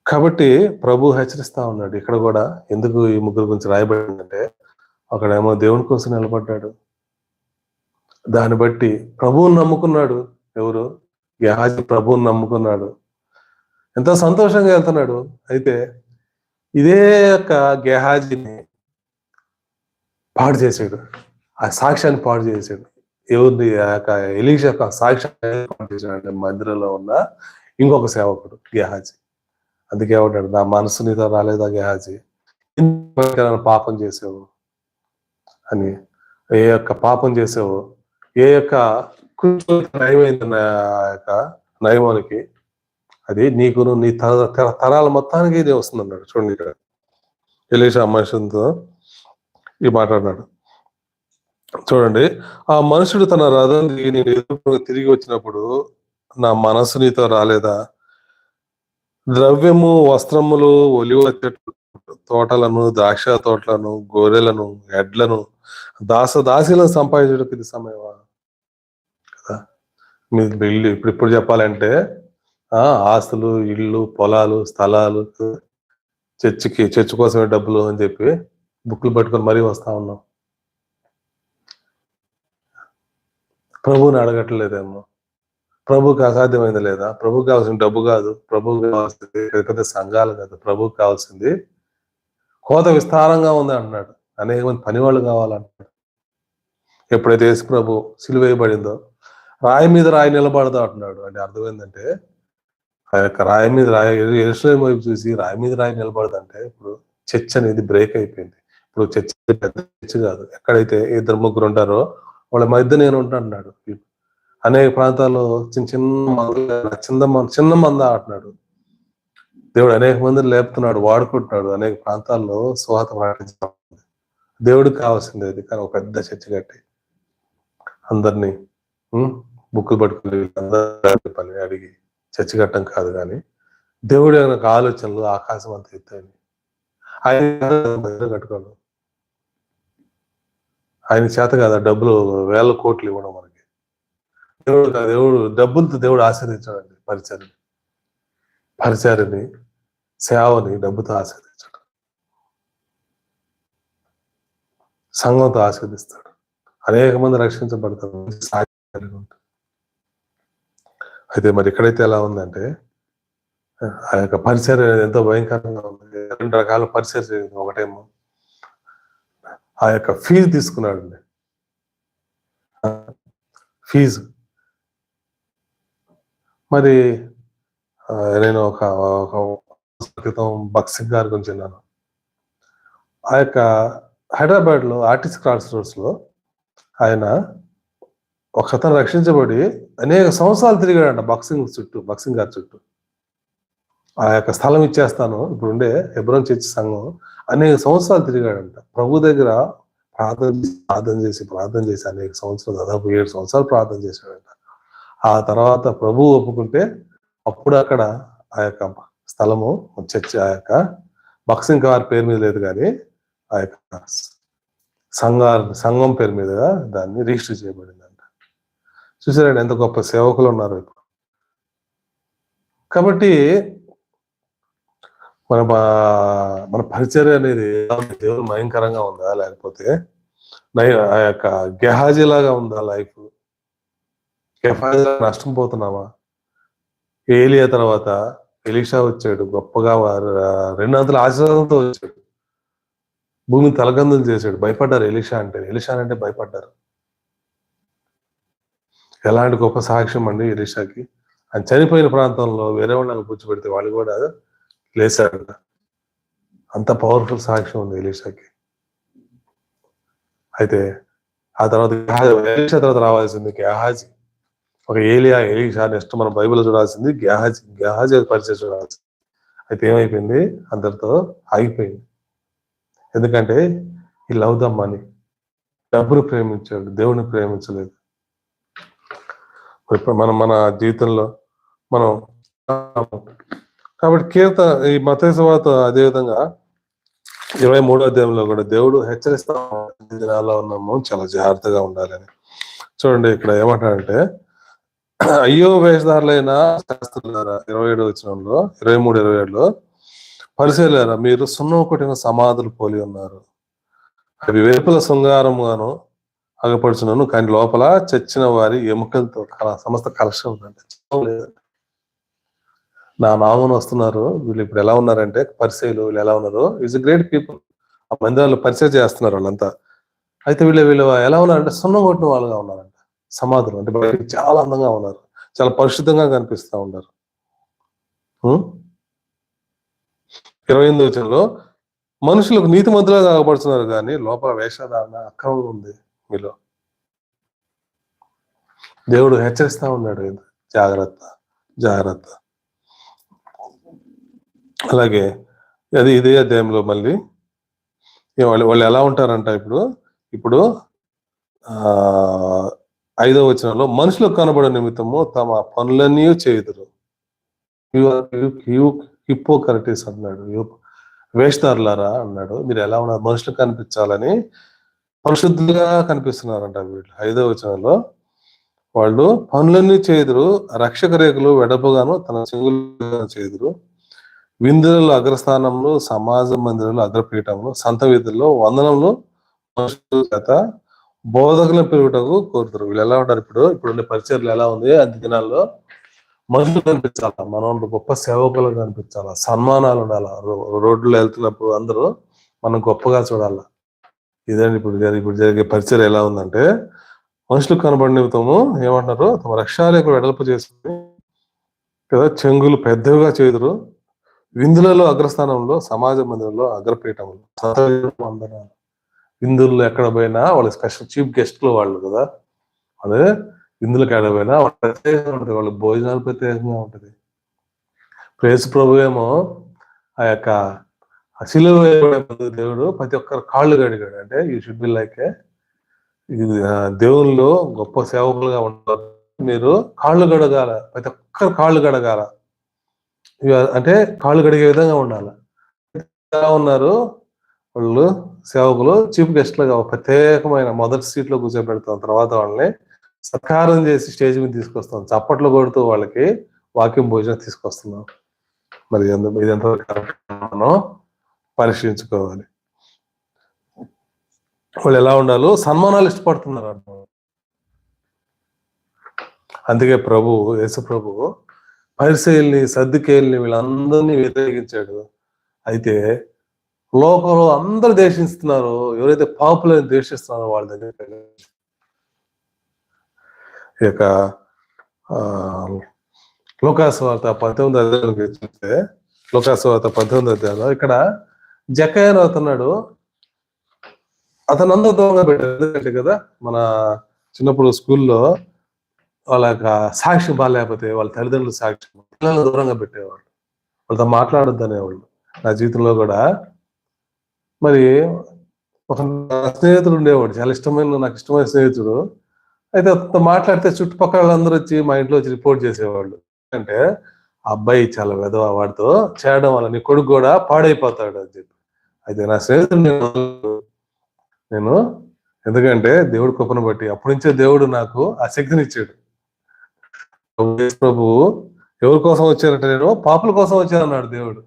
[SPEAKER 1] కాబట్టి ప్రభు హెచ్చరిస్తా ఉన్నాడు ఇక్కడ కూడా. ఎందుకు ఈ ముగ్గురు గురించి రాయబడిందంటే, ఒకడేమో దేవుని కోసం నిలబడ్డాడు, దాన్ని బట్టి ప్రభువుని నమ్ముకున్నాడు. ఎవరు? గెహాజీ ప్రభువుని నమ్ముకున్నాడు, ఎంతో సంతోషంగా వెళ్తున్నాడు. అయితే ఇదే యొక్క గెహాజీని పాడు చేశాడు, ఆ సాక్ష్యాన్ని పాడు చేశాడు. ఎవరిని? ఆ యొక్క ఎలీషా యొక్క సాక్ష్యాన్ని పాడు చేశాడు మందిరంలో ఉన్న ఇంకొక సేవకుడు గెహాజీ. అందుకే ఏమంటాడు, నా మనసు నీతో రాలేదా గెహాజీ, పాపం చేసావు అని. ఏ యొక్క పాపం చేసావు, ఏ యొక్క నయమైంది ఆ యొక్క నయమానికి, అది నీకును నీ తరాల మొత్తానికి ఇది వస్తుంది అన్నాడు. చూడండి ఇక్కడ ఎలీషా మనుషులతో ఈ మాట్లాడినాడు. చూడండి, ఆ మనుషుడు తన రథం నేను ఎదురు తిరిగి వచ్చినప్పుడు నా మనసు నీతో రాలేదా? ద్రవ్యము, వస్త్రములు, ఒలివ చెట్లు, తోటలను, ద్రాక్ష తోటలను, గొర్రెలను, ఎడ్లను, దాసీలను సంపాదించడానికి ఇది సమయమా కదా? మీరు బిల్లు ఇప్పుడు చెప్పాలంటే ఆస్తులు, ఇళ్ళు, పొలాలు, స్థలాలు, చర్చ్ కోసమే డబ్బులు అని చెప్పి బుక్లు పట్టుకొని మరీ వస్తా ఉన్నాం. ప్రభువుని అడగట్లేదేమో, ప్రభుకి అసాధ్యమైంది లేదా? ప్రభుకి కావాల్సిన డబ్బు కాదు, ప్రభుకి కావాల్సింది పెద్ద సంఘాలు కాదు, ప్రభుకి కావాల్సింది కోత విస్తారంగా ఉంది అంటున్నాడు. అనేక మంది పనివాళ్ళు కావాలంటున్నాడు. ఎప్పుడైతే యేసు ప్రభు సిలువ వేయబడిందో రాయి మీద రాయి నిలబడదా అంటున్నాడు. అంటే అర్థం ఏంటంటే, ఆ యొక్క రాయి మీద రాయి, యెరూషలేము వైపు చూసి రాయి మీద రాయి నిలబడదంటే ఇప్పుడు చర్చ్ అనేది బ్రేక్ అయిపోయింది. ఇప్పుడు చర్చ్ పెద్ద చర్చ్ కాదు, ఎక్కడైతే 2-3 ఉంటారో వాళ్ళ మధ్య నేను ఉంటాను. అనేక ప్రాంతాల్లో చిన్న మంద అంటున్నాడు. దేవుడు అనేక మందిని లేపుతున్నాడు, వాడుకుంటున్నాడు. అనేక ప్రాంతాల్లో సువార్త ప్రకటించడం దేవుడికి కావాల్సింది అది. కానీ ఒక పెద్ద చర్చ కట్టి అందరినీ బుక్కులు పట్టుకుని పని అడిగి చర్చ కట్టడం కాదు. కానీ దేవుడి యొక్క ఆలోచనలు ఆకాశం అంత ఎత్తాయి. ఆయన కట్టుకోడు, ఆయన చేత కదా డబ్బులు 1000 కోట్లు ఇవ్వడం మనకి. దేవుడు డబ్బులతో దేవుడు ఆశీర్వదించాడండి. పరిచర్ని సేవని డబ్బుతో ఆశీర్వదించాడు, సంఘంతో ఆశీర్వదిస్తాడు. అనేక మంది రక్షించబడతారు. అయితే మరి ఎక్కడైతే ఎలా ఉందంటే ఆ యొక్క పరిచర్య ఎంతో భయంకరంగా ఉంది. 2 రకాల పరిచర్య. ఒకటేమో ఆ యొక్క ఫీజు తీసుకున్నాడండి. ఫీజు మరి నేను ఒక క్రితం బక్సింగ్ గారి గురించి విన్నాను. ఆ యొక్క హైదరాబాద్ లో ఆర్టీసీ క్రాస్ రోడ్స్ లో ఆయన ఒక అతను రక్షించబడి అనేక సంవత్సరాలు తిరిగాడంట బక్సింగ్ గారి చుట్టూ. ఆ యొక్క స్థలం ఇచ్చేస్తాను ఇప్పుడు ఉండే హెబ్రోన్ చర్చ్ సంఘం అనేక సంవత్సరాలు తిరిగాడంట. ప్రభు దగ్గర ప్రార్థన చేసి అనేక సంవత్సరాలు, దాదాపు 7 సంవత్సరాలు ప్రార్థన చేశాడంట. ఆ తర్వాత ప్రభు ఒప్పుకుంటే అప్పుడు అక్కడ ఆ యొక్క స్థలము చర్చ్ ఆ యొక్క బక్సింగ్ గారి పేరు మీద లేదు, కానీ ఆ యొక్క సంఘం పేరు మీదుగా దాన్ని రిజిస్టర్ చేయబడిందంట. చూసారండి ఎంత గొప్ప సేవకులు ఉన్నారు ఇప్పుడు. కాబట్టి మన పరిచర్య అనేది దేవుడు భయంకరంగా ఉందా, లేకపోతే ఆ యొక్క గెహాజీ లాగా ఉందా లైఫ్? గెహాజీ నష్టం పోతున్నావా? ఏలియా తర్వాత ఎలీషా వచ్చాడు, గొప్పగా 200 ఆశీర్వాదంతో వచ్చాడు, భూమిని తలగందులు చేశాడు. భయపడ్డారు ఎలీషా అంటే భయపడ్డారు. ఎలాంటి గొప్ప సాక్ష్యం అండి ఎలీషాకి. ఆయన చనిపోయిన ప్రాంతంలో వేరే వాళ్ళని కూర్చోబెడితే వాళ్ళు కూడా లేచాడు. అంత పవర్ఫుల్ సాక్ష్యం ఉంది ఎలీషాకి. అయితే ఆ తర్వాత ఎలీషా తర్వాత రావాల్సింది గెహాజీ. ఒక ఎలీషా నెక్స్ట్ మనం బైబిల్ చూడాల్సింది గెహాజీ పరిచయం చూడాల్సింది. అయితే ఏమైపోయింది, అందరితో ఆగిపోయింది. ఎందుకంటే ఈ లవ్ ద మనీ, డబ్బును ప్రేమించాడు, దేవుని ప్రేమించలేదు. మన జీవితంలో మనం కాబట్టి ఈ మత్తయి సువార్త అదేవిధంగా 23వ అధ్యాయంలో కూడా దేవుడు హెచ్చరిస్తా దినాల్లో ఉన్నాము, చాలా జాగ్రత్తగా ఉండాలని. చూడండి ఇక్కడ ఏమంటాడంటే, అయ్యో వేషధారులైన శాస్త్రులారా 27వ వచనంలో 23-27లో, పరిసయ్యులారా మీరు సున్నం కొట్టిన సమాధులు పోలి ఉన్నారు. అవి వెలుపల శృంగారముగాను అగపడుచున్నాను, కానీ లోపల చచ్చిన వారి ఎముకలతో సమస్త కలశం ఉందంటే. నా నామం వస్తున్నారు వీళ్ళు. ఇప్పుడు ఎలా ఉన్నారంటే పరిచయులు, వీళ్ళు ఎలా ఉన్నారు, ఈజ్ గ్రేట్ పీపుల్. ఆ మందిరాలు పరిచయం చేస్తున్నారు వాళ్ళంతా. అయితే వీళ్ళు ఎలా ఉన్నారంటే సున్నం కొట్టిన వాళ్ళుగా ఉన్నారంట. సమాధులు అంటే బయటికి చాలా అందంగా ఉన్నారు, చాలా పరిశుద్ధంగా కనిపిస్తూ ఉన్నారు. 28వ వచనంలో, మనుషులకు నీతి మంతులుగా కాకపడుతున్నారు, కానీ లోపల వేషధారణ అక్రమం ఉంది మీలో. దేవుడు హెచ్చరిస్తా ఉన్నాడు, జాగ్రత్త. అలాగే ఇదే అధ్యాయంలో మళ్ళీ వాళ్ళు ఎలా ఉంటారంట ఇప్పుడు 5వ వచనంలో, మనుషులకు కనబడే నిమిత్తము తమ పనులన్నీ చేయుదురు. హిప్పోక్రటీస్ అన్నాడు, వేషధారులారా అన్నాడు. మీరు ఎలా ఉన్నారు, మనుషులకు కనిపించాలని పరిశుద్ధులుగా కనిపిస్తున్నారంట వీళ్ళు. 5వ వచనంలో, వాళ్ళు పనులన్నీ చేయుదురు, రక్షక రేఖలు వెడపుగాను తన చెంగులుగా చేయుదురు, విందులలో అగ్రస్థానంలో, సమాజ మందిరంలో అగ్రపీఠంలో, సంత వీధుల్లో వందనంలో మనుషుల చేత బోధకులను పెరుగుటకు కోరుతారు. వీళ్ళు ఎలా ఉంటారు? ఇప్పుడుండే పరిచర్లు ఎలా ఉంది? అంత్య దినాల్లో మనుషులు కనిపించాలా, మనం గొప్ప సేవకులు కనిపించాలా, సన్మానాలు ఉండాలా, రోడ్లో వెళ్తున్నప్పుడు అందరూ మనం గొప్పగా చూడాలా. ఇదండి ఇప్పుడు జరిగే పరిచయం ఎలా ఉందంటే, మనుషులకు కనబడినవుతాము ఏమంటారు, తమ రక్షాలేఖలు వెడల్పు చేసుకుని కదా చెంగులు పెద్దవిగా చేదురు, విందులలో అగ్రస్థానంలో, సమాజ మందిరంలో అగ్రపీఠంలో, వందనాలు. విందుల్లో ఎక్కడ పోయినా వాళ్ళకి స్పెషల్ చీఫ్ గెస్ట్లు వాళ్ళు కదా. అదే విందులకు ఎక్కడ పోయినా వాళ్ళకి ప్రత్యేకంగా ఉంటుంది, వాళ్ళకి భోజనాలు ప్రత్యేకంగా ఉంటుంది. యేసు ప్రభు ఏమో ఆ యొక్క శిలువ దేవుడు ప్రతి ఒక్కరు కాళ్ళు కడిగాడు. అంటే యూ షుడ్ బి లైక్ దేవుళ్ళు గొప్ప సేవకులుగా ఉంటారు, మీరు కాళ్ళు కడగాల, ప్రతి ఒక్కరు కాళ్ళు కడగాల. అంటే కాళ్ళు కడిగే విధంగా ఉండాలి. ఎలా ఉన్నారు వాళ్ళు సేవకులు చీఫ్ గెస్ట్లుగా ప్రత్యేకమైన మొదటి సీట్లో కూర్చోబెడతాం, తర్వాత వాళ్ళని సత్కారం చేసి స్టేజ్ మీద తీసుకొస్తాం, చప్పట్లు కొడుతూ వాళ్ళకి వాక్యం భోజనం తీసుకొస్తున్నాం. మరి ఇదంతా మనం పరిశీలించుకోవాలి. వాళ్ళు ఎలా ఉండాలో సన్మానాలు ఇష్టపడుతున్నారు అన్నమాట. అందుకే యేసు ప్రభు పరిసయ్యుల్ని, సద్దుకేయుల్ని వీళ్ళందరినీ వ్యతిరేకించాడు. అయితే లోకంలో అందరూ ద్వేషిస్తున్నారు, ఎవరైతే పాపులను ద్వేషిస్తున్నారో వాళ్ళ దగ్గర ఈ యొక్క లూకాసు వార్త 19వ అధ్యాయంలోకి చూస్తే, లూకాసు వార్త 19వ అధ్యాయంలో ఇక్కడ జక్కయ్య అవుతున్నాడు. అతను అందరూ దూరంగా పెట్టారు. ఎందుకంటే కదా మన చిన్నప్పుడు స్కూల్లో వాళ్ళ యొక్క సాక్ష్యం బాగాలేకపోతే వాళ్ళ తల్లిదండ్రులు సాక్ష్యం పిల్లలు దూరంగా పెట్టేవాళ్ళు, వాళ్ళతో మాట్లాడొద్దు అనేవాళ్ళు. నా జీవితంలో కూడా మరి ఒక స్నేహితుడు ఉండేవాడు, చాలా నాకు ఇష్టమైన స్నేహితుడు. అయితే అతను మాట్లాడితే చుట్టుపక్కల వాళ్ళందరూ వచ్చి మా ఇంట్లో వచ్చి రిపోర్ట్ చేసేవాళ్ళు. అంటే ఆ అబ్బాయి చాలా వెధవ, వాడితో చేయడం వల్ల నీ కొడుకు కూడా పాడైపోతాడు అని చెప్పి. అయితే నా స్నేహితుడు నేను ఎందుకంటే దేవుడు కృపను బట్టి అప్పటి నుంచే దేవుడు నాకు ఆ శక్తిని ఇచ్చాడు. ప్రభు ఎవరి కోసం వచ్చారంటే నేను పాపుల కోసం వచ్చానన్నాడు దేవుడు.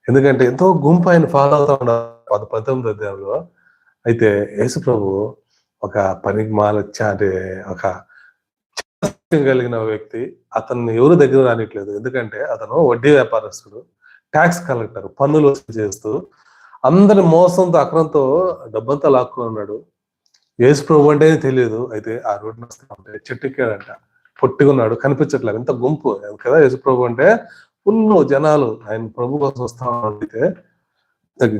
[SPEAKER 1] ఎందుకంటే ఎంతో గుంపు ఆయన ఫాలో అవుతా ఉన్నారు 19వ అధ్యాయంలో. అయితే యేసు ప్రభు ఒక పనికి మాలొచ్చా అంటే ఒక కలిగిన వ్యక్తి, అతన్ని ఎవరు దగ్గర రానిట్లేదు. ఎందుకంటే అతను వడ్డీ వ్యాపారస్తుడు, ట్యాక్స్ కలెక్టర్, పన్నులు వసూలు చేస్తూ అందరి మోసంతో అక్రంతో డబ్బంతా లాక్కున్నాడు. యేసు ప్రభు అంటే తెలియదు. అయితే ఆ రోడ్డు వస్తుంటే చెట్టు ఎక్కాడంట, పొట్టుకున్నాడు, కనిపించట్లేదు, ఎంత గుంపు కదా. యేసు ప్రభు అంటే ఫుల్ జనాలు ఆయన ప్రభు కోసం వస్తా ఉంటే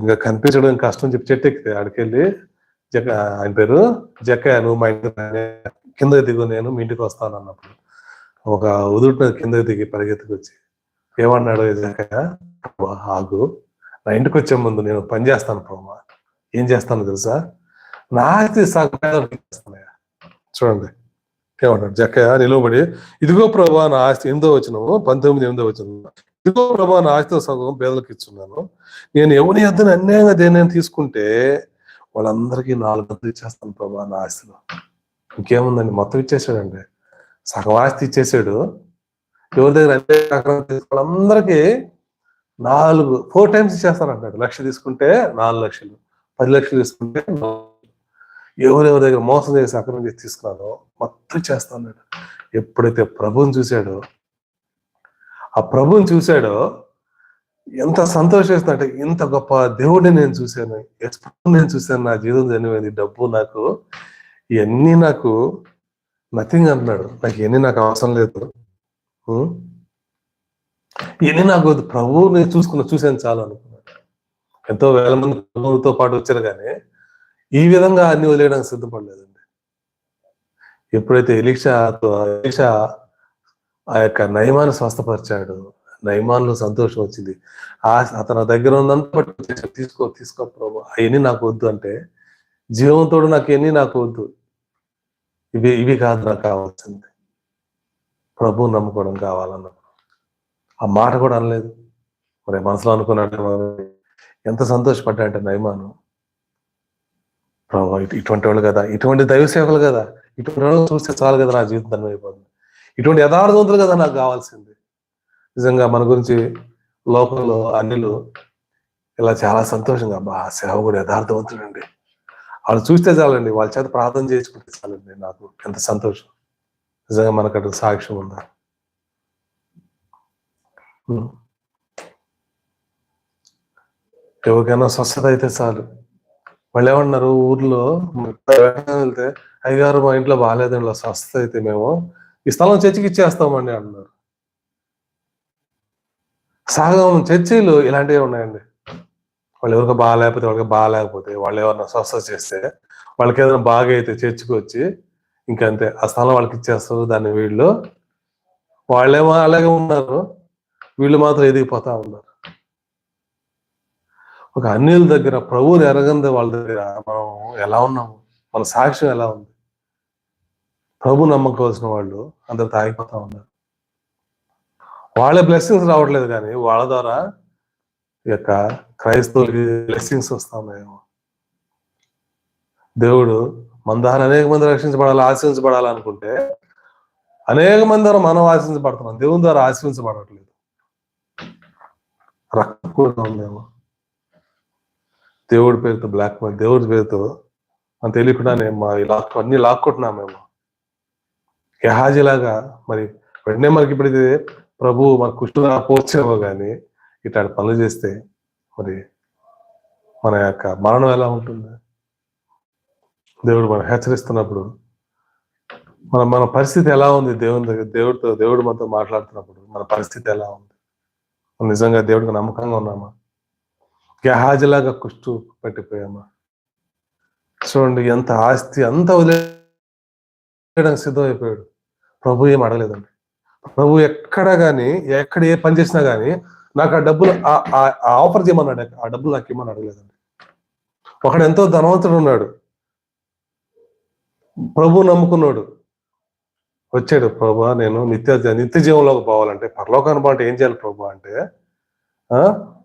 [SPEAKER 1] ఇంకా కనిపించడం కష్టం చెప్పి చెట్టు ఎక్కితే ఆడికెళ్ళి ఆయన పేరు జక్కయ్య, నువ్వు మా ఇంటి కిందకి దిగు, నేను మీ ఇంటికి వస్తాను అన్నప్పుడు ఒక ఉదుట కిందకి దిగి పరిగెత్తుకు వచ్చి ఏమన్నాడు జక్కయ్య, ఆగు, నా ఇంటికి వచ్చే ముందు నేను పని చేస్తాను ప్రభా. ఏం చేస్తాను తెలుసా, నా ఆస్తి సగం చేస్తానయ్యా. చూడండి ఏమన్నాడు జక్కయ్య నిలవబడి, ఇదిగో ప్రభా నా ఆస్తి 19వ వచనం, ఇదిగో ప్రభా నా ఆస్తితో సగం పేదలకు ఇచ్చున్నాను. నేను ఎవరి యొద్దన అన్యాయంగా దేని తీసుకుంటే వాళ్ళందరికీ 4 గంటలు ఇచ్చేస్తాను ప్రభా నా ఆస్తిలో. ఇంకేముందండి, మొత్తం ఇచ్చేసాడండి, సగం ఆస్తి ఇచ్చేసాడు. ఎవరి దగ్గర వాళ్ళందరికీ 4 టైమ్స్ ఇచ్చేస్తానంటాడు. 1,00,000 తీసుకుంటే 4 లక్షలు, 10 లక్షలు తీసుకుంటే ఎవరెవరి దగ్గర మోసం చేసి అక్రమం చేసి తీసుకున్నాడో మొత్తం చేస్తాడు. ఎప్పుడైతే ప్రభువుని చూశాడో, ఆ ప్రభువుని చూశాడో ఎంత సంతోషిస్తుందంటే, ఇంత గొప్ప దేవుడిని నేను చూశాను, నేను చూశాను, నా జీవితం చనిపోయింది, డబ్బు నాకు ఇవన్నీ నాకు నథింగ్ అంటున్నాడు. నాకు ఇవన్నీ నాకు అవసరం లేదు, ఇవన్నీ నాకు ప్రభువుని చూశాను చాలు అనుకున్నాడు. ఎంతో వేల మంది ప్రభువుతో పాటు వచ్చారు కానీ ఈ విధంగా అన్ని వదిలేయడానికి సిద్ధపడలేదండి. ఎప్పుడైతే ఎలీషా ఆ యొక్క నయమాన్ని స్వస్థపరిచాడు, నయమాన్లో సంతోషం వచ్చింది. అతని దగ్గర ఉందంతా తీసుకో ప్రభు, అవన్నీ నాకు వద్దు అంటే, జీవంతోడు నాకు ఎన్ని నాకు వద్దు, ఇవి కాదు నాకు కావాల్సింది, ప్రభువు నమ్ముకోవడం కావాలన్నప్పుడు ఆ మాట కూడా అనలేదు. మరి మనసులో అనుకున్నాడు, ఎంత సంతోషపడ్డా అంటే నయమాను, ప్రభు ఇటువంటి వాళ్ళు కదా, ఇటువంటి దైవ సేవకులు కదా, ఇటువంటి వాళ్ళు చూస్తే చాలు కదా, నా జీవితం ధన్యమైపోతుంది, ఇటువంటి యథార్థవంతులు కదా నాకు కావాల్సింది. నిజంగా మన గురించి లోకంలో అన్యులు ఇలా చాలా సంతోషంగా, సేవకుడు యథార్థవంతుడండి, వాళ్ళు చూస్తే చాలండి, వాళ్ళ చేత ప్రార్థన చేసుకుంటే చాలండి, నాకు ఎంత సంతోషం. నిజంగా మనకు అటు సాక్ష్యం ఉందా? ఎవరికైనా స్వస్థత అయితే చాలు, వాళ్ళు ఏమన్నారు ఊర్లో వెళ్తే, అయ్యగారు మా ఇంట్లో బాగాలేదండి, స్వస్థత అయితే మేము ఈ స్థలం చర్చికి ఇచ్చేస్తామండి అన్నారు. సగం చర్చిలు ఇలాంటివి ఉన్నాయండి. వాళ్ళు ఎవరికి బాగాలేకపోతే వాళ్ళు ఎవరైనా స్వస్థత చేస్తే, వాళ్ళకి ఏదైనా బాగా అయితే చర్చికి వచ్చి ఇంకంతే ఆ స్థలం వాళ్ళకి ఇచ్చేస్తారు. దాన్ని వీళ్ళు వాళ్ళేమో అలాగే ఉన్నారు, వీళ్ళు మాత్రం ఎదిగిపోతా ఉన్నారు. ఒక అన్యుల దగ్గర ప్రభువుని ఎరగంది వాళ్ళ దగ్గర మనం ఎలా ఉన్నాము, మన సాక్ష్యం ఎలా ఉంది? ప్రభు నమ్మకవలసిన వాళ్ళు అందరు తాగిపోతా ఉన్నారు. వాళ్ళే బ్లెస్సింగ్స్ రావట్లేదు, కానీ వాళ్ళ ద్వారా ఈ యొక్క క్రైస్తవులకి బ్లెస్సింగ్స్ వస్తా ఉన్నాయేమో. దేవుడు మన ద్వారా అనేక మంది ఆశీర్వించబడాలనుకుంటే అనేక మంది ద్వారా మనం ఆశీర్వించబడుతున్నాం, దేవుని ద్వారా ఆశీర్వించబడట్లేదు. రక్తం కూడా ఉందేమో, దేవుడి పేరుతో బ్లాక్ మెయిల్, దేవుడి పేరుతో మనం తెలియకుండానే అన్ని లాక్కుంటున్నామేమో. గెహాజీలాగా మరి వెంటనే మనకి ఇప్పుడు ఇది ప్రభు మన కుష్ఠుగా పోర్చేమో, కానీ ఇట్లాంటి పనులు చేస్తే మరి మన యొక్క మరణం ఎలా ఉంటుంది? దేవుడు మనం హెచ్చరిస్తున్నప్పుడు మన పరిస్థితి ఎలా ఉంది? దేవుని దగ్గర దేవుడు మనతో మాట్లాడుతున్నప్పుడు మన పరిస్థితి ఎలా ఉంది? నిజంగా దేవుడికి నమ్మకంగా ఉన్నామా? గెహాజీలాగా కుష్టు పెట్టిపోయామా? చూడండి, ఎంత ఆస్తి అంత వదిలేయడానికి సిద్ధమైపోయాడు. ప్రభు ఏం అడగలేదండి. ప్రభు ఎక్కడ ఏ పని చేసినా గానీ నాకు ఆ డబ్బులు ఆఫర్ చేయమన్నాడు, ఆ డబ్బులు నాకు ఇమ్మని అడగలేదండి. ఒకడు ఎంతో ధనవంతుడు ఉన్నాడు, ప్రభు నమ్ముకున్నాడు, వచ్చాడు. ప్రభు నేను నిత్య జీవంలోకి పోవాలంటే, పరలోకాన్ని పోవాలంటే ఏం చేయాలి ప్రభు అంటే,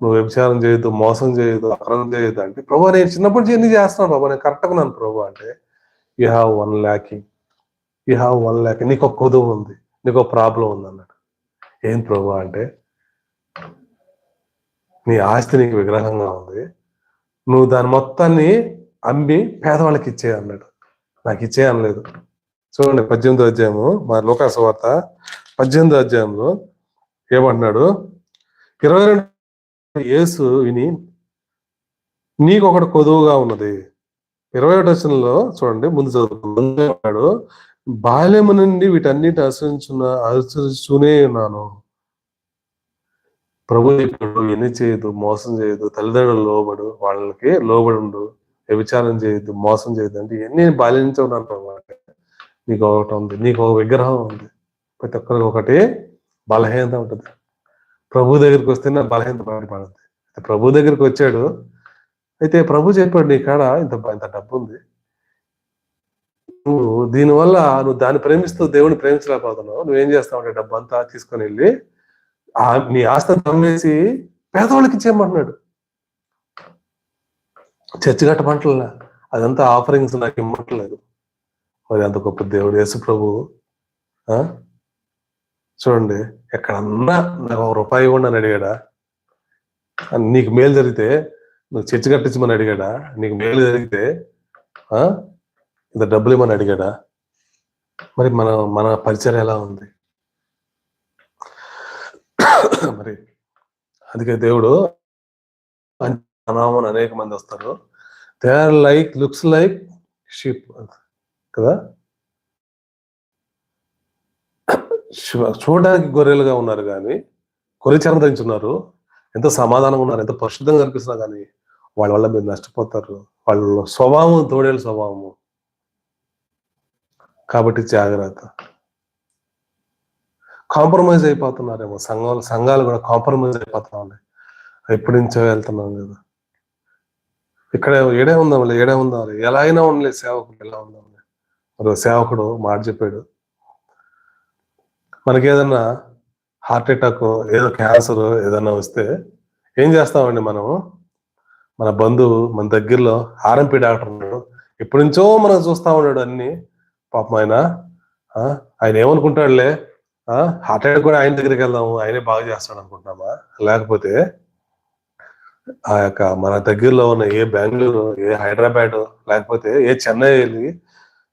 [SPEAKER 1] నువ్వు వ్యభిచారం చేయొద్దు, మోసం చేయొద్దు, అక్రమం చేయొద్దు అంటే, ప్రభు నేను చిన్నప్పటి నుంచి ఎన్ని చేస్తున్నాను ప్రభు, నేను కరెక్ట్గా ఉన్నాను ప్రభు అంటే, యూ హ్యావ్ 1 lakh, నీకు ఒక కొదువు ఉంది, నీకు ఒక ప్రాబ్లం ఉంది అన్నాడు. ఏం ప్రభు అంటే, నీ ఆస్తి నీకు విగ్రహంగా ఉంది, నువ్వు దాని మొత్తాన్ని అమ్మి పేదవాళ్ళకి ఇచ్చే అన్నాడు. నాకు ఇచ్చే అనలేదు. చూడండి 18వ అధ్యాయము, మా లూకా సువార్త 18వ అధ్యాయంలో ఏమంటున్నాడు? 22 యేసు విని నీకు ఒకటి కొదువుగా ఉన్నది. 21వ వచనంలో చూడండి, ముందు చదువుకున్నాడు, బాల్యము నుండి వీటన్నిటి ఆచరించునే ఉన్నాను. ప్రభు ఇప్పుడు ఎన్ని చేయదు, మోసం చేయదు, తల్లిదండ్రులు లోబడు, వాళ్ళకి లోబడు, వ్యభిచారం చేయొద్దు, మోసం చేయొద్దు అంటే ఎన్ని బాల్యం నుంచి ఉన్నాను ప్రభు అంటే, నీకు ఒకటి ఉంది, నీకు ఒక విగ్రహం ఉంది. ప్రతి ఒక్కరికి ఒకటి బలహీనత ఉంటుంది. ప్రభు దగ్గరికి వస్తేనే బలహీనత బయటపడుతుంది. ప్రభు దగ్గరికి వచ్చాడు, అయితే ప్రభు చెప్పాడు, నీ కాడ ఇంత డబ్బు ఉంది, నువ్వు దీనివల్ల నువ్వు దాన్ని ప్రేమిస్తూ దేవుని ప్రేమించలేకపోతున్నావు, నువ్వేం చేస్తావు అంటే డబ్బు అంతా తీసుకొని వెళ్ళి నీ ఆస్తిని తమ్మేసి పేదవాళ్ళకి ఇచ్చేయమంటున్నాడు. చర్చి కట్టమంటలే, అదంతా ఆఫరింగ్స్ నాకు ఇమ్మట్లేదు. మరి అంత గొప్ప దేవుడు యేసు ప్రభు. చూడండి, ఎక్కడన్నా నాకు ₹1 ఇవ్వండి అని అడిగాడా? నీకు మేలు జరిగితే నువ్వు చర్చి కట్టించమని అడిగాడా? నీకు మేలు జరిగితే ఇంత డబ్బులు ఇవ్వమని అడిగాడా? మరి మన పరిచయం ఎలా ఉంది? మరి అందుకే దేవుడు అనేక మంది వస్తారు, they are looks like sheep కదా, చూడడానికి గొర్రెలుగా ఉన్నారు, కానీ గొర్రె చర్మం ధరించున్నారు, ఎంతో సమాధానంగా ఉన్నారు, ఎంతో పరిశుద్ధంగా కనిపిస్తున్నారు, కానీ వాళ్ళ వల్ల మీరు నష్టపోతారు. వాళ్ళ స్వభావం తోడేళ్ళ స్వభావము. కాబట్టి జాగ్రత్త. కాంప్రమైజ్ అయిపోతున్నారేమో సంఘాలు కూడా కాంప్రమైజ్ అయిపోతా ఉన్నాయి. ఎప్పటి నుంచో వెళ్తున్నాం కదా, ఇక్కడ ఏడే ఉందాం ఎలా అయినా ఉండలేదు, సేవకుడు ఎలా ఉందాం. మరి సేవకుడు మాట చెప్పాడు, మనకి ఏదన్నా హార్ట్ అటాక్, ఏదో క్యాన్సర్ ఏదన్నా వస్తే ఏం చేస్తామండి మనం? మన బంధువు మన దగ్గరలో ఆర్ఎంపీ డాక్టర్ ఉన్నాడు, ఎప్పటి నుంచో మనం చూస్తా ఉన్నాడు అన్ని, పాపం ఆయన ఏమనుకుంటాడులే, హార్ట్ అటాక్ కూడా ఆయన దగ్గరికి వెళ్దాము, ఆయనే బాగా చేస్తాడు అనుకుంటున్నామా? లేకపోతే ఆ యొక్క మన దగ్గరలో ఉన్న ఏ బెంగళూరు, ఏ హైదరాబాద్, లేకపోతే ఏ చెన్నై వెళ్ళి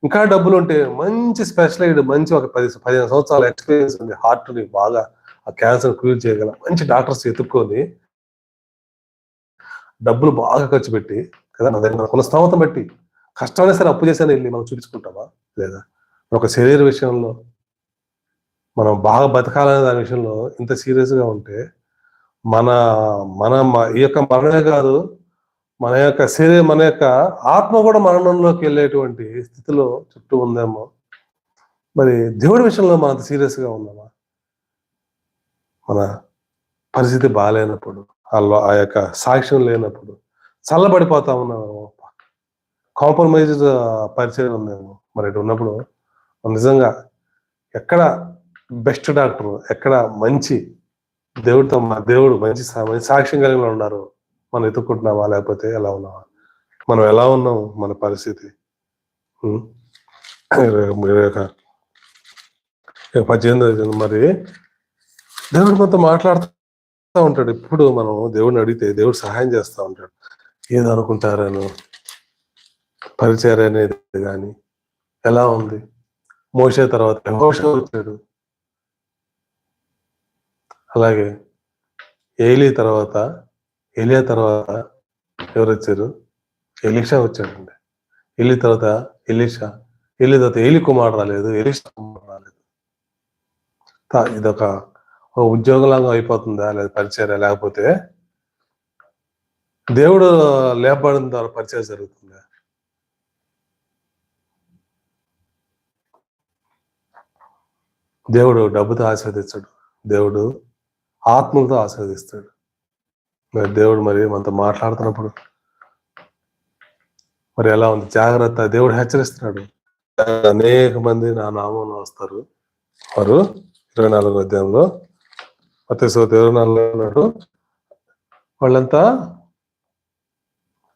[SPEAKER 1] ఇంకా డబ్బులు ఉంటే మంచి స్పెషలైజ్డ్, మంచి ఒక 15 సంవత్సరాల ఎక్స్పీరియన్స్ ఉంది, హార్ట్ని బాగా ఆ క్యాన్సర్ క్యూర్ చేయగల మంచి డాక్టర్స్ ఎత్తుక్కొని డబ్బులు బాగా ఖర్చు పెట్టి కదా, మన దగ్గర కొన్న స్థామతం బట్టి కష్టమైనా సరే అప్పు చేసాను వెళ్ళి మనం చూపించుకుంటామా? లేదా ఒక శరీర విషయంలో మనం బాగా బతకాలనే దాని విషయంలో ఇంత సీరియస్ గా ఉంటే, మన ఈ యొక్క మరణమే కాదు, మన యొక్క శరీరం, మన యొక్క ఆత్మ కూడా మరణంలోకి వెళ్ళేటువంటి స్థితిలో చుట్టూ ఉందేమో. మరి దేవుడి విషయంలో మనం అంత సీరియస్గా ఉన్నామా? మన పరిస్థితి బాగాలేనప్పుడు, ఆ యొక్క సాక్ష్యం లేనప్పుడు చల్లబడిపోతా ఉన్నాము, కాంప్రమైజ్ పరిచయం ఉందేమో. మరి ఇటు ఉన్నప్పుడు నిజంగా ఎక్కడ బెస్ట్ డాక్టర్, ఎక్కడ మంచి దేవుడితో దేవుడు మంచి సాక్ష్యం కలిగిన ఉన్నారు, మనం ఎత్తుక్కుంటున్నావా లేకపోతే ఎలా ఉన్నావా? మనం ఎలా ఉన్నాం? మన పరిస్థితి 18 మరి దేవుడు మనతో మాట్లాడుతూ ఉంటాడు. ఇప్పుడు మనం దేవుడిని అడిగితే దేవుడు సహాయం చేస్తూ ఉంటాడు. ఏదో అనుకుంటారను పరిచయం అనేది కానీ ఎలా ఉంది. మోషే తర్వాత యెహోషువ వచ్చాడు, అలాగే ఏలియా తర్వాత ఎవరు వచ్చారు? ఎలీషా వచ్చాడండి. ఏలి తర్వాత ఎలీషా, ఏలి తర్వాత ఏలి కుమారుడు రాలేదు, ఎలీషా కుమారుడు రాలేదు. ఇదొక ఉద్యోగంలాగా అయిపోతుందా? లేదా పరిచర్య? లేకపోతే దేవుడు లేపబడిన ద్వారా పరిచయం జరుగుతుందా? దేవుడు డబ్బుతో ఆశీర్వదించాడు, దేవుడు ఆత్మలతో ఆశీర్వదిస్తాడు. మరి దేవుడు మరి మనతో మాట్లాడుతున్నప్పుడు మరి ఎలా ఉంది? జాగ్రత్త. దేవుడు హెచ్చరిస్తున్నాడు, అనేక మంది నా నామం వస్తారు. వారు 24వ అధ్యాయంలో మత్తయి 24 అన్నాడు, వాళ్ళంతా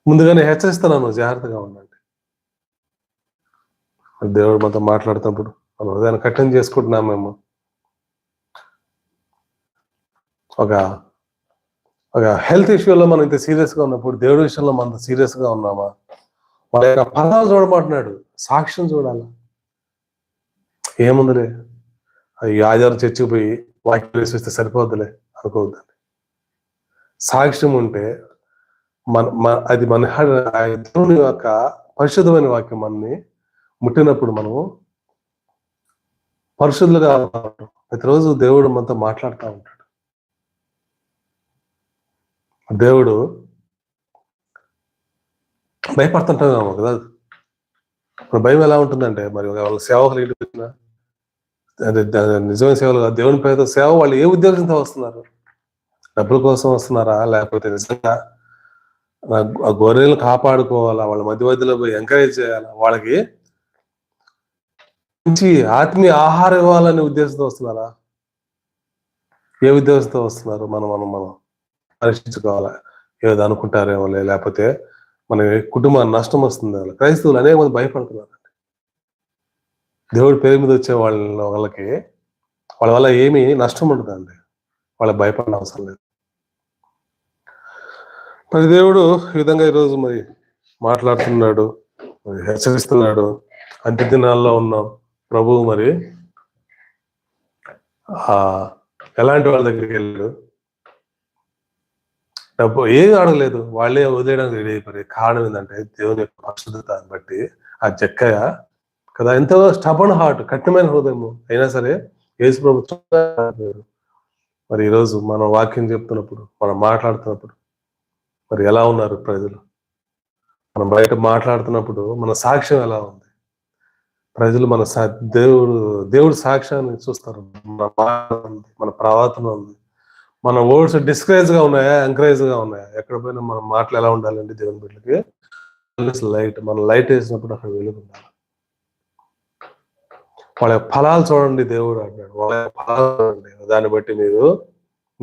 [SPEAKER 1] ముందుగానే హెచ్చరిస్తున్నాను, జాగ్రత్తగా ఉండండి. దేవుడు మనతో మాట్లాడుతున్నప్పుడు మనం హృదయాన్ని కఠినం చేసుకుంటున్నాం. మేము ఒక హెల్త్ ఇష్యూలో మనం ఇంత సీరియస్గా ఉన్నప్పుడు దేవుడి విషయంలో మనం సీరియస్గా ఉన్నామా? వాళ్ళ యొక్క ఫలాలు చూడమంటున్నాడు, సాక్ష్యం చూడాలి. ఏముందిలే, ఈ ఆదివారం చర్చికి పోయి వాక్యం వేసిస్తే సరిపోద్దులే అనుకోవద్దండి. సాక్ష్యం ఉంటే అది మన దేవుని యొక్క పరిశుద్ధమైన వాక్యం మనని ముట్టినప్పుడు మనము పరిశుద్ధులుగా ప్రతిరోజు దేవుడు మనతో మాట్లాడుతూ ఉంటాడు. దేవుడు భయపడుతుంటామేమో కదా. ఇప్పుడు భయం ఎలా ఉంటుందంటే, మరి వాళ్ళ సేవకులు ఇంటికి వచ్చిన నిజమైన సేవలు కాదు, దేవుని పేరుతో సేవ. వాళ్ళు ఏ ఉద్దేశంతో వస్తున్నారు? డబ్బుల కోసం వస్తున్నారా? లేకపోతే నిజంగా ఆ గొర్రెలను కాపాడుకోవాలా? వాళ్ళ మధ్యలో పోయి ఎంకరేజ్ చేయాలా? వాళ్ళకి మంచి ఆత్మీయ ఆహారం ఇవ్వాలనే ఉద్దేశంతో వస్తున్నారా? ఏ ఉద్దేశంతో వస్తున్నారు? మనం పరీక్షించుకోవాలా. ఏదో అనుకుంటారేమో, లేకపోతే మన కుటుంబానికి నష్టం వస్తుంది. క్రైస్తవులు అనేక మంది భయపడుతున్నారు. దేవుడి పేరు మీద వచ్చే వాళ్ళకి వాళ్ళ వల్ల ఏమీ నష్టం ఉండదండి, వాళ్ళకి భయపడిన అవసరం లేదు. మరి దేవుడు ఈ విధంగా ఈరోజు మరి మాట్లాడుతున్నాడు, మరి హెచ్చరిస్తున్నాడు. అంత్య దినాల్లో ఉన్నాం. ప్రభువు మరి ఎలాంటి వాళ్ళ దగ్గరికి వెళ్ళాడు? డబ్బు ఏది అడగలేదు, వాళ్ళే వదిలేయడానికి రెడీ అయిపోయారు. కారణం ఏంటంటే దేవుని యొక్క పరిశుద్ధతని బట్టి ఆ జక్కయ్య కదా, ఎంతో స్టబర్న్ హార్ట్, కఠినమైన హృదయము అయినా సరే యేసు ప్రభుత్వం. మరి ఈరోజు మనం వాక్యం చెప్తున్నప్పుడు, మనం మాట్లాడుతున్నప్పుడు మరి ఎలా ఉన్నారు ప్రజలు? మనం బయట మాట్లాడుతున్నప్పుడు మన సాక్ష్యం ఎలా ఉంది? ప్రజలు మన దేవుడు సాక్ష్యాన్ని చూస్తారు. మన ప్రవర్తన ఉంది, మన వర్డ్స్ డిస్కరేజ్ గా ఉన్నాయా, ఎంకరేజ్ గా ఉన్నాయా? ఎక్కడ పోయినా మన మాటలు ఎలా ఉండాలండి? దేవుని బిడ్డలకి లైట్, మన లైట్ వేసినప్పుడు అక్కడ వెలుగు ఉండాలి. వాళ్ళ ఫలాలు చూడండి, దేవుడు అంటాడు. వాళ్ళ ఫలాలు చూడండి, దాన్ని బట్టి మీరు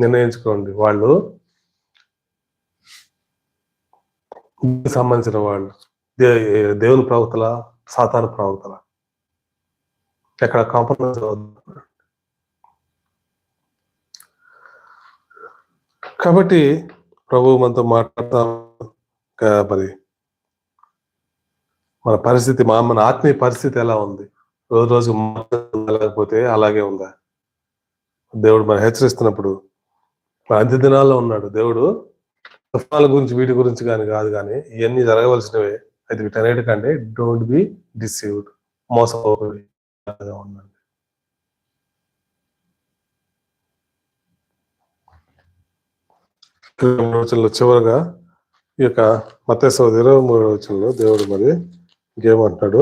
[SPEAKER 1] నిర్ణయించుకోండి. వాళ్ళు సంబంధించిన వాళ్ళు దేవుని ప్రవక్తల, సాతాను ప్రవక్తల? ఎక్కడ కాంప్రమైజ్ అవుతుంది. కాబట్టి ప్రభు మనతో మాట్లాడతా, మరి మన పరిస్థితి, మన ఆత్మీయ పరిస్థితి ఎలా ఉంది? రోజు రోజు లేకపోతే అలాగే ఉందా? దేవుడు మనం హెచ్చరిస్తున్నప్పుడు అంత్య దినాల్లో ఉన్నాడు దేవుడు. తుఫాల గురించి, వీటి గురించి కాదు కానీ ఇవన్నీ జరగవలసినవే. అయితే వీటన్నిటికంటే డోంట్ బి డిసీవ్డ్, మోసపోకండి. ఉండండి. రోజుల్లో చివరగా ఈ యొక్క మత్తయి 23వ వచనంలో దేవుడు మరి ఇంకేమంటున్నాడు?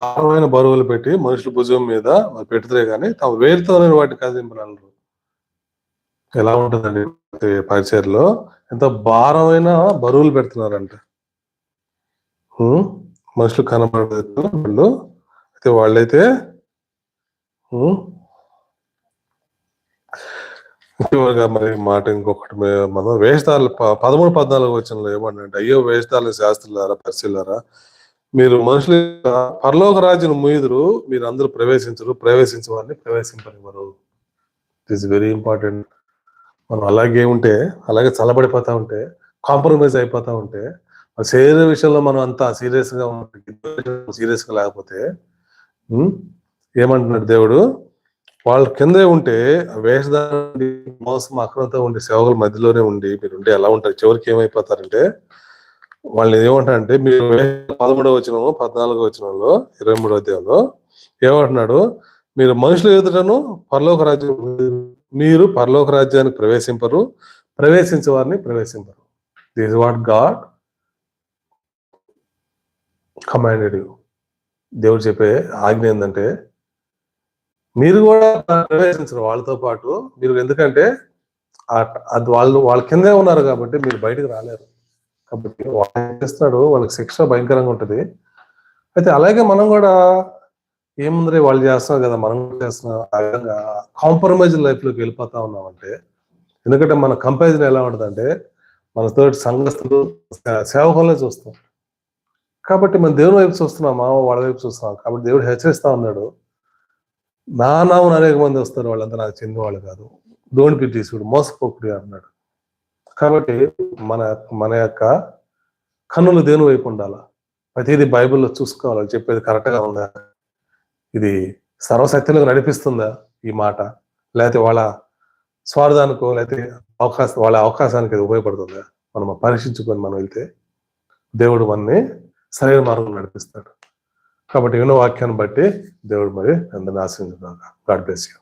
[SPEAKER 1] భారమైన బరువులు పెట్టి మనుషుల భుజం మీద పెడితే గానీ తమ వేరుతోనే వాటిని కదిలింపనలరు. ఎలా ఉంటుందండి పరిచర్లో? ఎంత భారమైన బరువులు పెడుతున్నారంట. మనుషులు కనబడలేదు వాళ్ళు. అయితే వాళ్ళైతే చివరిగా మరి మాట ఇంకొకటి మనం వేషధారులు 13-14 వచనంలో ఏమన్నాడంటే, అయ్యో వేషధారుల శాస్త్రులారా, పరిశీలారా, మీరు మనుషులు పరలోక రాజ్యం ముయ్యుదురు, మీరు అందరూ ప్రవేశించరు, ప్రవేశించవారిని ప్రవేశింపనివ్వరు. It is very important. మనం అలాగే ఉంటే, అలాగే చల్లబడిపోతా ఉంటే, కాంప్రమైజ్ అయిపోతా ఉంటే, శరీర విషయంలో మనం అంతా సీరియస్గా సీరియస్గా లేకపోతే ఏమంటున్నాడు దేవుడు? వాళ్ళ కిందే ఉంటే వేషధారి మోసం అక్రమంతో ఉండి సేవకుల మధ్యలోనే ఉండి మీరు ఉంటే ఎలా ఉంటారు? చివరికి ఏమైపోతారంటే వాళ్ళని ఏమంటారంటే, మీరు 13వ వచనము 14వ వచనంలో 23వ అధ్యాయంలో ఏమంటున్నాడు? మీరు మనుషుల ఎదుటను పరలోక రాజ్యం, మీరు పరలోక రాజ్యానికి ప్రవేశింపరు, ప్రవేశించే వారిని ప్రవేశింపరు. This is what God commanded you. దేవుడు చెప్పే ఆజ్ఞ ఏంటంటే, మీరు కూడా ప్రవేశించరు వాళ్ళతో పాటు. మీరు ఎందుకంటే అది వాళ్ళ కిందే ఉన్నారు కాబట్టి మీరు బయటకు రాలేరు. కాబట్టి వాళ్ళు చేస్తున్నాడు, వాళ్ళకి శిక్ష భయంకరంగా ఉంటుంది. అయితే అలాగే మనం కూడా ఏముంది వాళ్ళు చేస్తున్నారు కదా, మనం కూడా చేస్తున్నాం, ఆ విధంగా కాంప్రమైజ్ లైఫ్లోకి వెళ్ళిపోతా ఉన్నామంటే, ఎందుకంటే మన కంపారిజన్ ఎలా ఉంటుందంటే మన తోటి సంఘస్థులు సేవకులనే చూస్తాం. కాబట్టి మనం దేవుని వైపు చూస్తున్నామా, వాళ్ళ వైపు చూస్తున్నాం. కాబట్టి దేవుడు హెచ్చరిస్తా ఉన్నాడు, నా నామమున అనేక మంది వస్తారు, వాళ్ళంతా నాకు చెందిన వాళ్ళు కాదు, డోంట్ బి డిసీవ్డ్, మోసపోకుడి అన్నాడు. కాబట్టి మన యొక్క కన్నులు దేవుని వైపు ఉండాలా, ప్రతిదీ బైబిల్లో చూసుకోవాలి, చెప్పేది కరెక్ట్గా ఉందా, ఇది సర్వసత్యంలో నడిపిస్తుందా ఈ మాట, లేకపోతే వాళ్ళ స్వార్థానికో లేకపోతే వాళ్ళ అవకాశానికి అది ఉపయోగపడుతుందా, మనం పరీక్షించుకొని మనం వెళ్తే దేవుడు మనని సరైన మార్గం నడిపిస్తాడు. కాబట్టి విన్న వాక్యాన్ని బట్టి దేవుడు మరి అందరిని ఆశీర్వదించుగాక. God bless you.